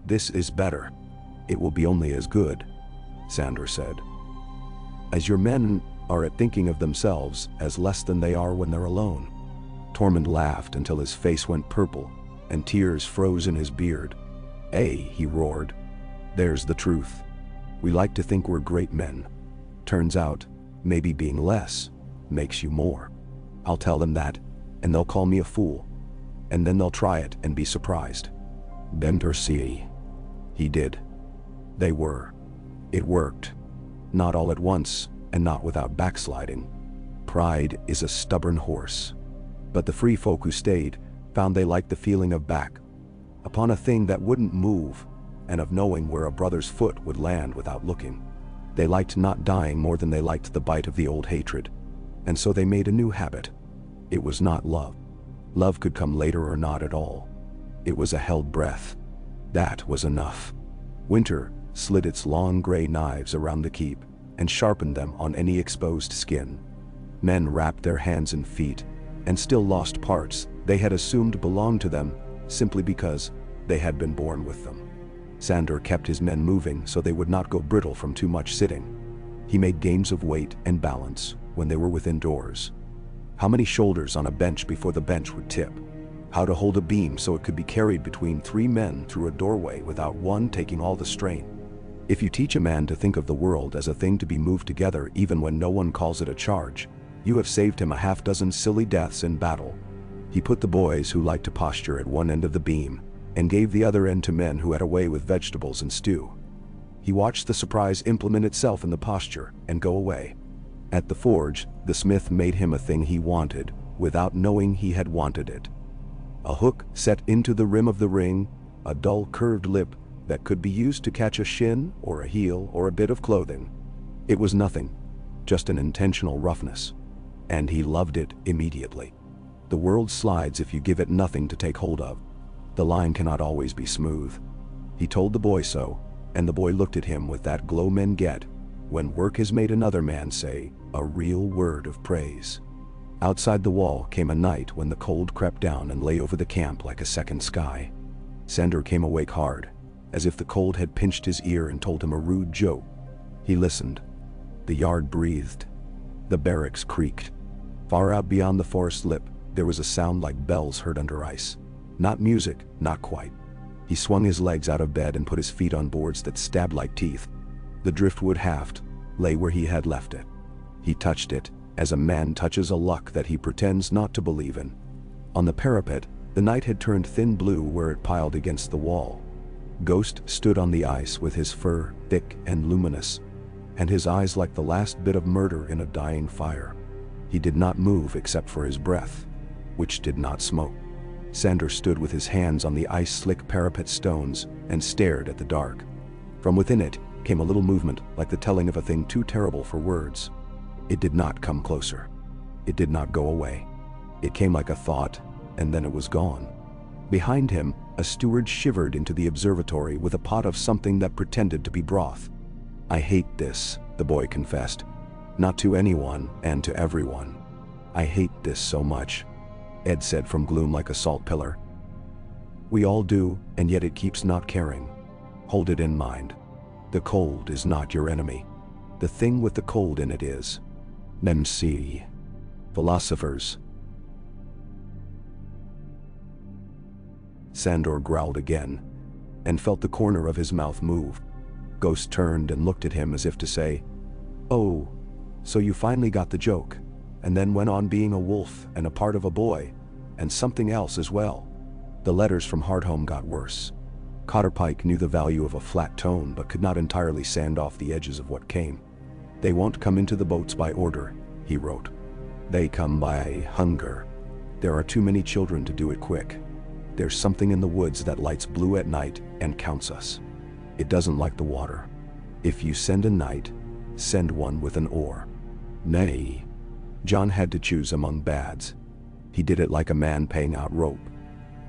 This is better. It will be only as good," Sandor said. "As your men are at thinking of themselves as less than they are when they're alone." Tormund laughed until his face went purple and tears froze in his beard. He roared. "There's the truth. We like to think we're great men. Turns out, maybe being less makes you more. I'll tell them that, and they'll call me a fool. And then they'll try it and be surprised." Bendersi. He did. They were. It worked. Not all at once, and not without backsliding. Pride is a stubborn horse. But the free folk who stayed found they liked the feeling of back upon a thing that wouldn't move, and of knowing where a brother's foot would land without looking. They liked not dying more than they liked the bite of the old hatred. And so they made a new habit. It was not love. Love could come later or not at all. It was a held breath. That was enough. Winter slid its long gray knives around the keep and sharpened them on any exposed skin. Men wrapped their hands and feet and still lost parts they had assumed belonged to them simply because they had been born with them. Sandor kept his men moving so they would not go brittle from too much sitting. He made games of weight and balance when they were within doors. How many shoulders on a bench before the bench would tip? How to hold a beam so it could be carried between 3 men through a doorway without one taking all the strain. If you teach a man to think of the world as a thing to be moved together even when no one calls it a charge, you have saved him a half-dozen silly deaths in battle. He put the boys who liked to posture at one end of the beam and gave the other end to men who had a way with vegetables and stew. He watched the surprise implement itself in the posture and go away. At the forge, the smith made him a thing he wanted without knowing he had wanted it. A hook set into the rim of the ring, a dull curved lip that could be used to catch a shin or a heel or a bit of clothing. It was nothing, just an intentional roughness. And he loved it immediately. The world slides if you give it nothing to take hold of. The line cannot always be smooth. He told the boy so, and the boy looked at him with that glow men get when work has made another man say a real word of praise. Outside the wall came a night when the cold crept down and lay over the camp like a second sky. Sandor came awake hard, as if the cold had pinched his ear and told him a rude joke. He listened. The yard breathed. The barracks creaked. Far out beyond the forest lip, there was a sound like bells heard under ice. Not music, not quite. He swung his legs out of bed and put his feet on boards that stabbed like teeth. The driftwood haft lay where he had left it. He touched it, as a man touches a luck that he pretends not to believe in. On the parapet, the night had turned thin blue where it piled against the wall. Ghost stood on the ice with his fur thick and luminous, and his eyes like the last bit of murder in a dying fire. He did not move except for his breath, which did not smoke. Sandor stood with his hands on the ice-slick parapet stones and stared at the dark. From within it came a little movement like the telling of a thing too terrible for words. It did not come closer. It did not go away. It came like a thought, and then it was gone. Behind him, a steward shivered into the observatory with a pot of something that pretended to be broth. "I hate this," the boy confessed. "Not to anyone and to everyone. I hate this so much," Ed said from gloom like a salt pillar. "We all do, and yet it keeps not caring. Hold it in mind. The cold is not your enemy. The thing with the cold in it is. Nemsi. Philosophers." Sandor growled again, and felt the corner of his mouth move. Ghost turned and looked at him as if to say, "Oh, so you finally got the joke," and then went on being a wolf and a part of a boy, and something else as well. The letters from Hardhome got worse. Cotterpike knew the value of a flat tone but could not entirely sand off the edges of what came. "They won't come into the boats by order," he wrote. "They come by hunger. There are too many children to do it quick. There's something in the woods that lights blue at night and counts us. It doesn't like the water. If you send a knight, send one with an oar." Nay. John had to choose among bads. He did it like a man paying out rope.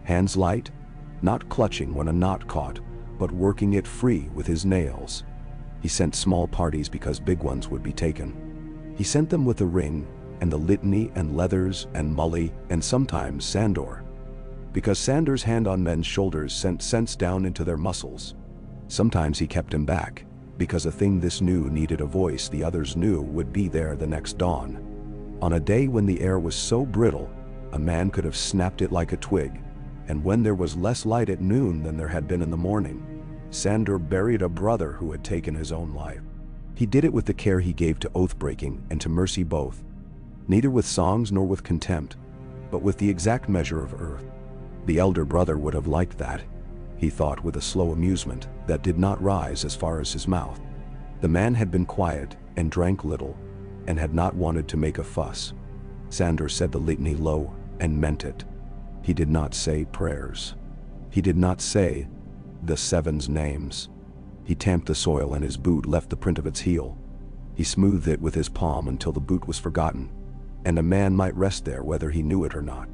Hands light, not clutching when a knot caught, but working it free with his nails. He sent small parties because big ones would be taken. He sent them with a ring, and the litany and leathers and mully and sometimes Sandor. Because Sandor's hand on men's shoulders sent sense down into their muscles. Sometimes he kept him back, because a thing this new needed a voice the others knew would be there the next dawn. On a day when the air was so brittle, a man could have snapped it like a twig, and when there was less light at noon than there had been in the morning, Sandor buried a brother who had taken his own life. He did it with the care he gave to oath-breaking and to mercy both, neither with songs nor with contempt, but with the exact measure of earth. The elder brother would have liked that, he thought with a slow amusement that did not rise as far as his mouth. The man had been quiet and drank little, and had not wanted to make a fuss. Sandor said the litany low and meant it. He did not say prayers. He did not say the seven's names. He tamped the soil and his boot left the print of its heel. He smoothed it with his palm until the boot was forgotten, and a man might rest there whether he knew it or not.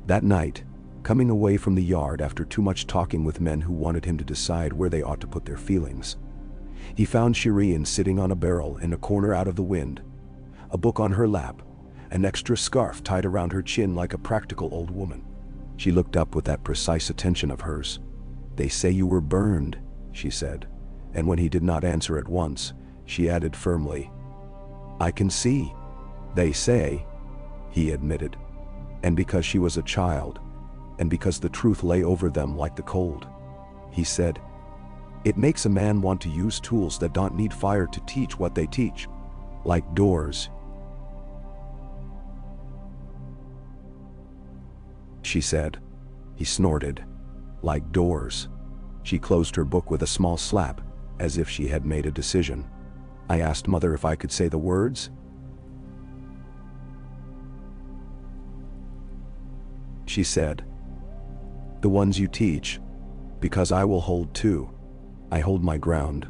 That night, coming away from the yard after too much talking with men who wanted him to decide where they ought to put their feelings, he found Shireen sitting on a barrel in a corner out of the wind, a book on her lap, an extra scarf tied around her chin like a practical old woman. She looked up with that precise attention of hers. "They say you were burned," she said, and when he did not answer at once, she added firmly, "I can see. They say," he admitted, and because she was a child, and because the truth lay over them like the cold, he said, "It makes a man want to use tools that don't need fire to teach what they teach, like doors." She said. He snorted. "Like doors." She closed her book with a small slap, as if she had made a decision. "I asked Mother if I could say the words." She said, "The ones you teach, because I will hold too. I hold my ground.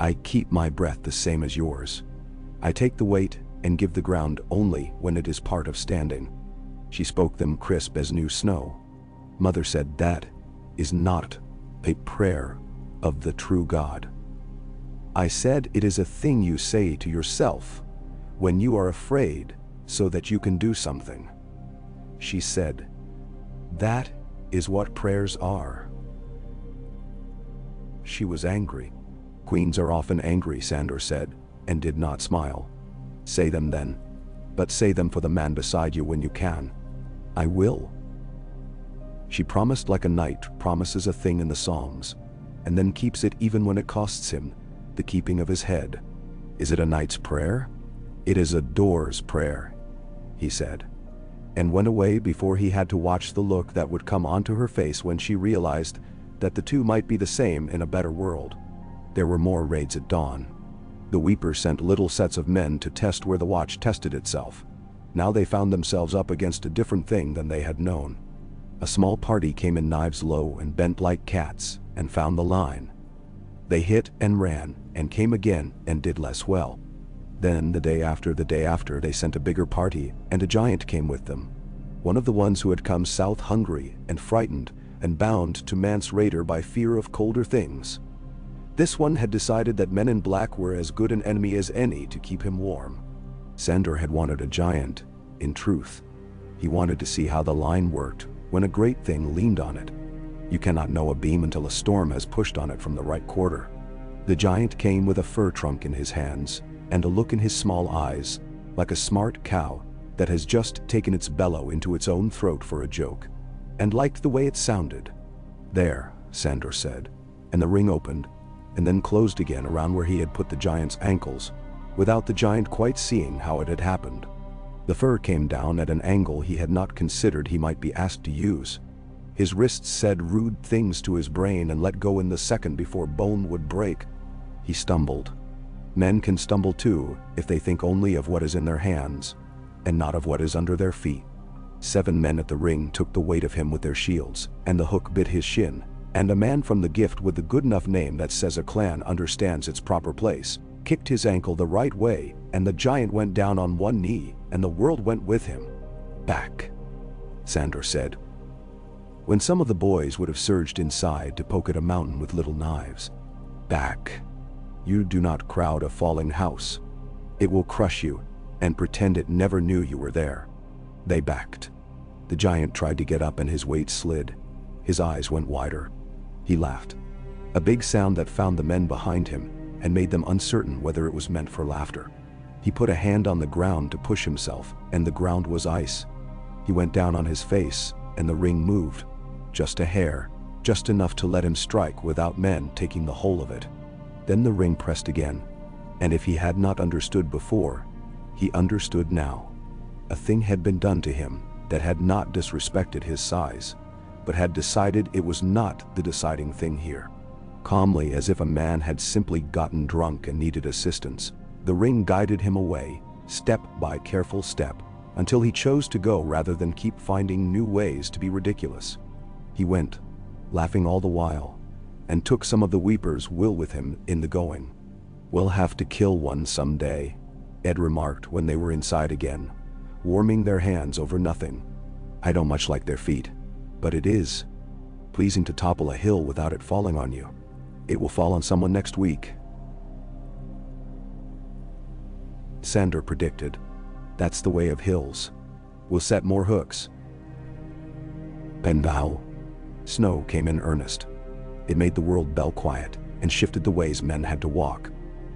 I keep my breath the same as yours. I take the weight and give the ground only when it is part of standing." She spoke them crisp as new snow. Mother said that is not a prayer of the true God. I said it is a thing you say to yourself when you are afraid so that you can do something. She said, that is what prayers are. She was angry. Queens are often angry, Sandor said, and did not smile. Say them then, but say them for the man beside you when you can. I will. She promised like a knight promises a thing in the Psalms, and then keeps it even when it costs him the keeping of his head. Is it a knight's prayer? It is a door's prayer, he said, and went away before he had to watch the look that would come onto her face when she realized that the two might be the same in a better world. There were more raids at dawn. The Weeper sent little sets of men to test where the watch tested itself. Now they found themselves up against a different thing than they had known. A small party came in knives low and bent like cats and found the line. They hit and ran and came again and did less well. Then the day after they sent a bigger party and a giant came with them. One of the ones who had come south hungry and frightened and bound to man's radar by fear of colder things. This one had decided that men in black were as good an enemy as any to keep him warm. Sandor had wanted a giant, in truth. He wanted to see how the line worked when a great thing leaned on it. You cannot know a beam until a storm has pushed on it from the right quarter. The giant came with a fir trunk in his hands and a look in his small eyes, like a smart cow that has just taken its bellow into its own throat for a joke, and liked the way it sounded. "There," Sandor said, and the ring opened, and then closed again around where he had put the giant's ankles, without the giant quite seeing how it had happened. The fur came down at an angle he had not considered he might be asked to use. His wrists said rude things to his brain and let go in the second before bone would break. He stumbled. Men can stumble too if they think only of what is in their hands, and not of what is under their feet. 7 men at the ring took the weight of him with their shields, and the hook bit his shin, and a man from the gift with the good enough name that says a clan understands its proper place kicked his ankle the right way, and the giant went down on one knee, and the world went with him. "Back," Sandor said. When some of the boys would have surged inside to poke at a mountain with little knives. "Back. You do not crowd a falling house. It will crush you, and pretend it never knew you were there." They backed. The giant tried to get up and his weight slid. His eyes went wider. He laughed. A big sound that found the men behind him and made them uncertain whether it was meant for laughter. He put a hand on the ground to push himself, and the ground was ice. He went down on his face, and the ring moved. Just a hair, just enough to let him strike without men taking the whole of it. Then the ring pressed again, and if he had not understood before, he understood now. A thing had been done to him that had not disrespected his size, but had decided it was not the deciding thing here. Calmly, as if a man had simply gotten drunk and needed assistance, the ring guided him away, step by careful step, until he chose to go rather than keep finding new ways to be ridiculous. He went, laughing all the while, and took some of the weeper's will with him in the going. "We'll have to kill one someday," Ed remarked when they were inside again, warming their hands over nothing. "I don't much like their feet, but it is pleasing to topple a hill without it falling on you. It will fall on someone next week." Sandor predicted. "That's the way of hills. We'll set more hooks." "Penbow." Snow came in earnest. It made the world bell quiet and shifted the ways men had to walk.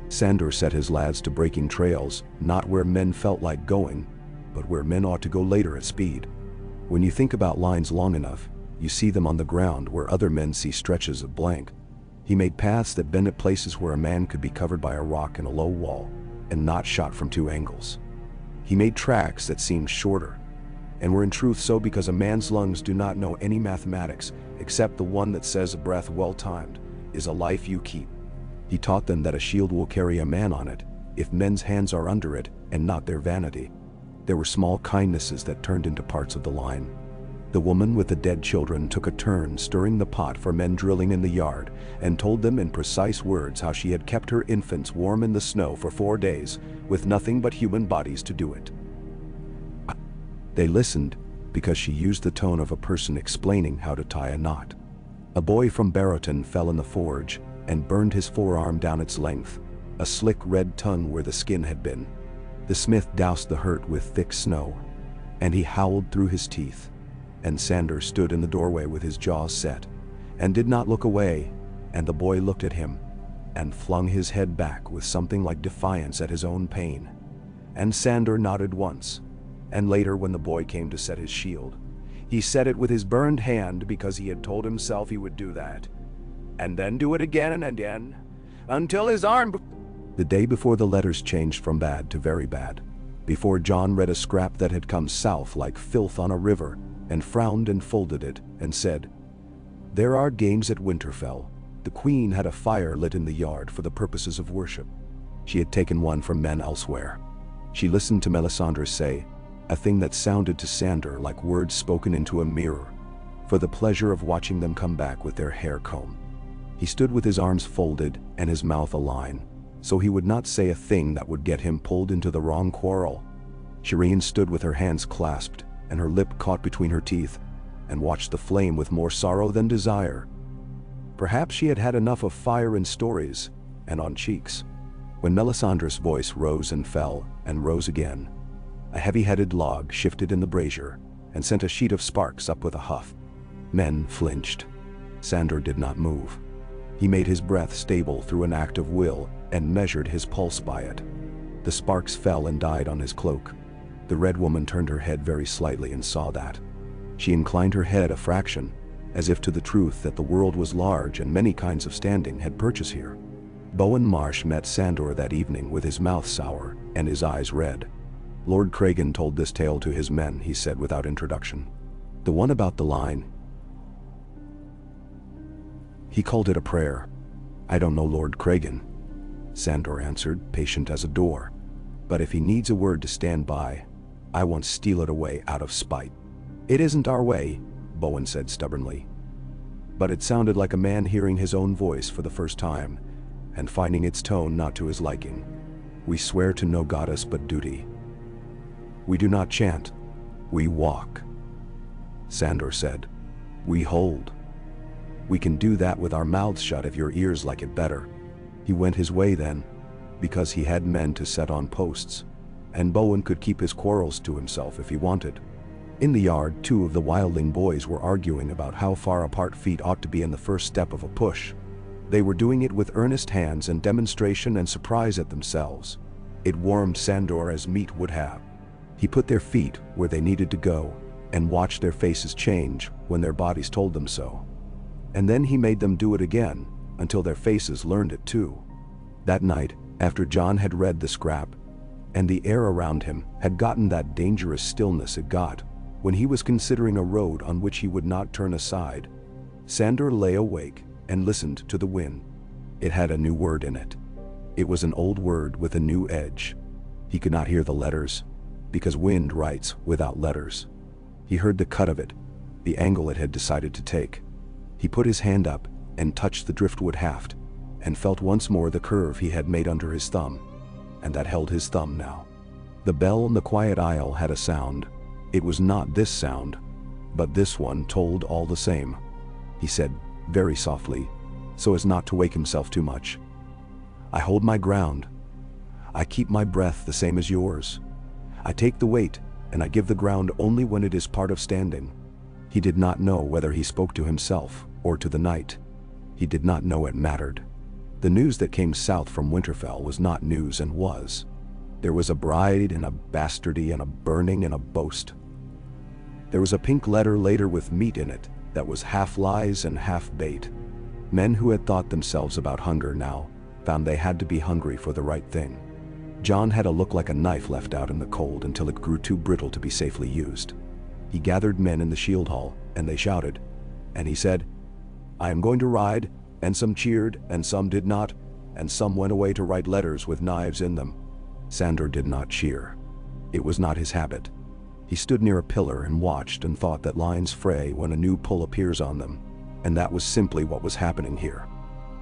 Sandor set his lads to breaking trails, not where men felt like going, but where men ought to go later at speed. When you think about lines long enough, you see them on the ground where other men see stretches of blank. He made paths that bent at places where a man could be covered by a rock and a low wall, and not shot from 2 angles. He made tracks that seemed shorter, and were in truth so because a man's lungs do not know any mathematics except the one that says a breath well timed is a life you keep. He taught them that a shield will carry a man on it if men's hands are under it and not their vanity. There were small kindnesses that turned into parts of the line. The woman with the dead children took a turn stirring the pot for men drilling in the yard, and told them in precise words how she had kept her infants warm in the snow for 4 days, with nothing but human bodies to do it. They listened because she used the tone of a person explaining how to tie a knot. A boy from Barrowton fell in the forge and burned his forearm down its length, a slick red tongue where the skin had been. The smith doused the hurt with thick snow, and he howled through his teeth. And Sandor stood in the doorway with his jaws set, and did not look away, and the boy looked at him, and flung his head back with something like defiance at his own pain. And Sandor nodded once, and later when the boy came to set his shield, he set it with his burned hand because he had told himself he would do that, and then do it again and again, until his arm... The day before the letters changed from bad to very bad, before John read a scrap that had come south like filth on a river, and frowned and folded it, and said, "There are games at Winterfell. The Queen had a fire lit in the yard for the purposes of worship. She had taken one from men elsewhere." She listened to Melisandre say, a thing that sounded to Sandor like words spoken into a mirror, for the pleasure of watching them come back with their hair combed. He stood with his arms folded and his mouth a line, so he would not say a thing that would get him pulled into the wrong quarrel. Shireen stood with her hands clasped and her lip caught between her teeth. and watched the flame with more sorrow than desire. Perhaps she had had enough of fire in stories and on cheeks. When Melisandre's voice rose and fell and rose again, a heavy-headed log shifted in the brazier and sent a sheet of sparks up with a huff. Men flinched. Sandor did not move. He made his breath stable through an act of will and measured his pulse by it. The sparks fell and died on his cloak. The red woman turned her head very slightly and saw that. She inclined her head a fraction, as if to the truth that the world was large and many kinds of standing had purchase here. Bowen Marsh met Sandor that evening with his mouth sour and his eyes red. Lord Clegane told this tale to his men, he said without introduction. The one about the line. He called it a prayer. I don't know Lord Clegane, Sandor answered, patient as a door. But if he needs a word to stand by, I won't steal it away out of spite. It isn't our way, Bowen said stubbornly. But it sounded like a man hearing his own voice for the first time, and finding its tone not to his liking. We swear to no goddess but duty. We do not chant, we walk. Sandor said. We hold. We can do that with our mouths shut if your ears like it better. He went his way then, because he had men to set on posts, and Bowen could keep his quarrels to himself if he wanted. In the yard, two of the wildling boys were arguing about how far apart feet ought to be in the first step of a push. They were doing it with earnest hands and demonstration and surprise at themselves. It warmed Sandor as meat would have. He put their feet where they needed to go, and watched their faces change when their bodies told them so. And then he made them do it again, until their faces learned it too. That night, after John had read the scrap, and the air around him had gotten that dangerous stillness it got, when he was considering a road on which he would not turn aside, Sandor lay awake and listened to the wind. It had a new word in it. It was an old word with a new edge. He could not hear the letters, because wind writes without letters. He heard the cut of it, the angle it had decided to take. He put his hand up and touched the driftwood haft, and felt once more the curve he had made under his thumb, and that held his thumb now. The bell in the quiet aisle had a sound. It was not this sound, but this one told all the same. He said, very softly, so as not to wake himself too much. I hold my ground. I keep my breath the same as yours. I take the weight, and I give the ground only when it is part of standing. He did not know whether he spoke to himself or to the night. He did not know it mattered. The news that came south from Winterfell was not news and was. There was a bride and a bastardy and a burning and a boast. There was a pink letter later with meat in it that was half lies and half bait. Men who had thought themselves about hunger now found they had to be hungry for the right thing. John had a look like a knife left out in the cold until it grew too brittle to be safely used. He gathered men in the shield hall, and they shouted, and he said, I am going to ride, and some cheered, and some did not, and some went away to write letters with knives in them. Sandor did not cheer. It was not his habit. He stood near a pillar and watched and thought that lines fray when a new pull appears on them, and that was simply what was happening here.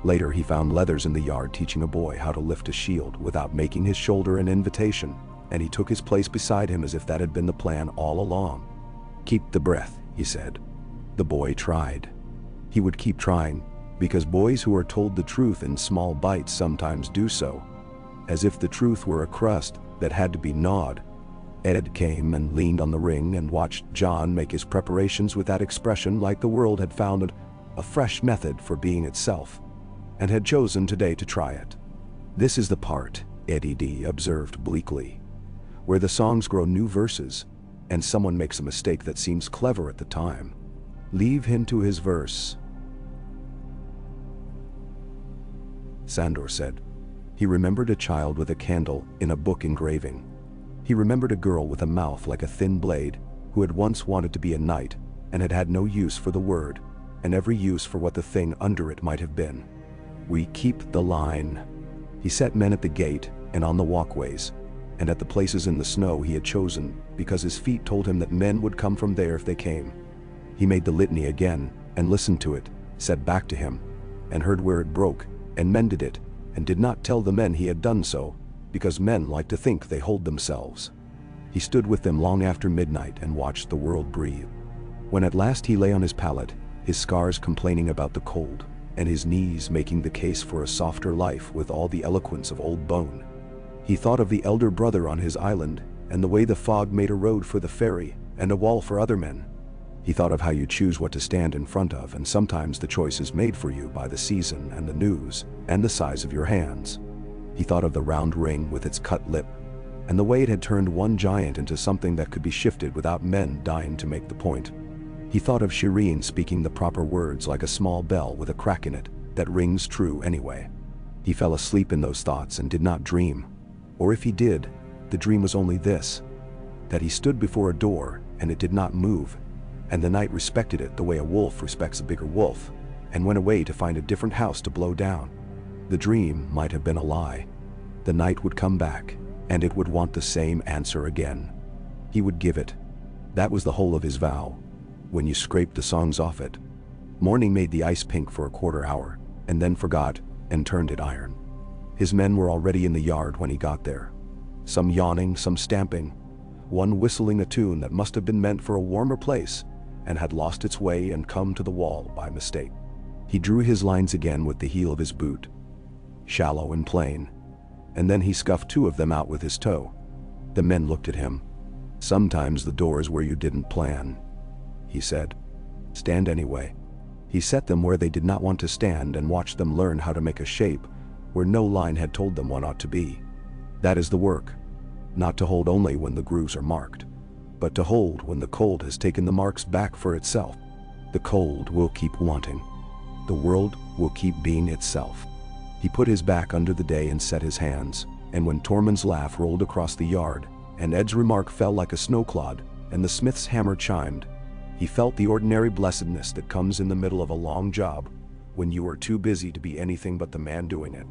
Later he found Leathers in the yard teaching a boy how to lift a shield without making his shoulder an invitation, and he took his place beside him as if that had been the plan all along. Keep the breath, he said. The boy tried. He would keep trying, because boys who are told the truth in small bites sometimes do so, as if the truth were a crust that had to be gnawed. Ed came and leaned on the ring and watched John make his preparations with that expression like the world had found a fresh method for being itself, and had chosen today to try it. This is the part, Eddie D. observed bleakly, where the songs grow new verses, and someone makes a mistake that seems clever at the time. Leave him to his verse, Sandor said. He remembered a child with a candle in a book engraving. He remembered a girl with a mouth like a thin blade who had once wanted to be a knight and had had no use for the word, and every use for what the thing under it might have been. We keep the line. He set men at the gate and on the walkways, and at the places in the snow he had chosen because his feet told him that men would come from there if they came. He made the litany again and listened to it, said back to him, and heard where it broke, and mended it, and did not tell the men he had done so, because men like to think they hold themselves. He stood with them long after midnight and watched the world breathe. When at last he lay on his pallet, his scars complaining about the cold, and his knees making the case for a softer life with all the eloquence of old bone, he thought of the elder brother on his island, and the way the fog made a road for the ferry and a wall for other men. He thought of how you choose what to stand in front of, and sometimes the choice is made for you by the season and the news and the size of your hands. He thought of the round ring with its cut lip, and the way it had turned one giant into something that could be shifted without men dying to make the point. He thought of Shireen speaking the proper words like a small bell with a crack in it that rings true anyway. He fell asleep in those thoughts and did not dream. Or if he did, the dream was only this: that he stood before a door and it did not move, and the night respected it the way a wolf respects a bigger wolf, and went away to find a different house to blow down. The dream might have been a lie. The night would come back, and it would want the same answer again. He would give it. That was the whole of his vow. When you scraped the songs off it. Morning made the ice pink for a quarter hour, and then forgot and turned it iron. His men were already in the yard when he got there. Some yawning, some stamping, one whistling a tune that must have been meant for a warmer place and had lost its way and come to the wall by mistake. He drew his lines again with the heel of his boot, shallow and plain, and then he scuffed 2 of them out with his toe. The men looked at him. Sometimes the doors where you didn't plan, he said. Stand anyway. He set them where they did not want to stand and watched them learn how to make a shape where no line had told them one ought to be. That is the work. Not to hold only when the grooves are marked, but to hold when the cold has taken the marks back for itself. The cold will keep wanting. The world will keep being itself. He put his back under the day and set his hands, and when Tormund's laugh rolled across the yard, and Ed's remark fell like a snowclod, and the smith's hammer chimed, he felt the ordinary blessedness that comes in the middle of a long job, when you are too busy to be anything but the man doing it.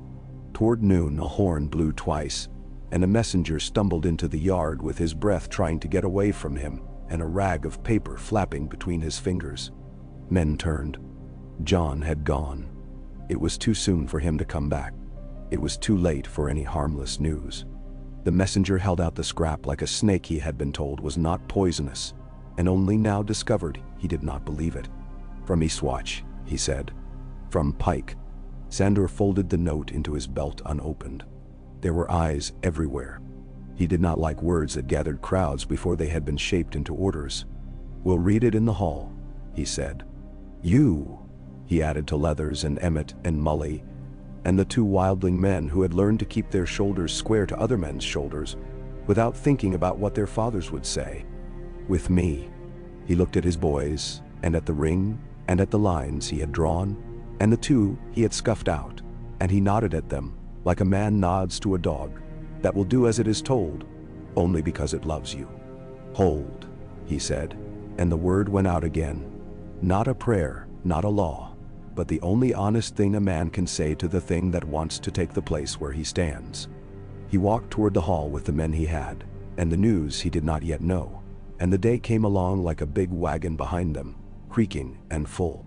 Toward noon a horn blew twice, and a messenger stumbled into the yard with his breath trying to get away from him and a rag of paper flapping between his fingers. Men turned. John had gone. It was too soon for him to come back. It was too late for any harmless news. The messenger held out the scrap like a snake he had been told was not poisonous, and only now discovered he did not believe it. From Eastwatch, he said. From Pike. Sandor folded the note into his belt unopened. There were eyes everywhere. He did not like words that gathered crowds before they had been shaped into orders. We'll read it in the hall, he said. You, he added to Leathers and Emmett and Mully, and the 2 wildling men who had learned to keep their shoulders square to other men's shoulders without thinking about what their fathers would say. With me. He looked at his boys, and at the ring, and at the lines he had drawn, and the 2 he had scuffed out, and he nodded at them, like a man nods to a dog, that will do as it is told, only because it loves you. Hold, he said, and the word went out again. Not a prayer, not a law, but the only honest thing a man can say to the thing that wants to take the place where he stands. He walked toward the hall with the men he had, and the news he did not yet know, and the day came along like a big wagon behind them, creaking and full.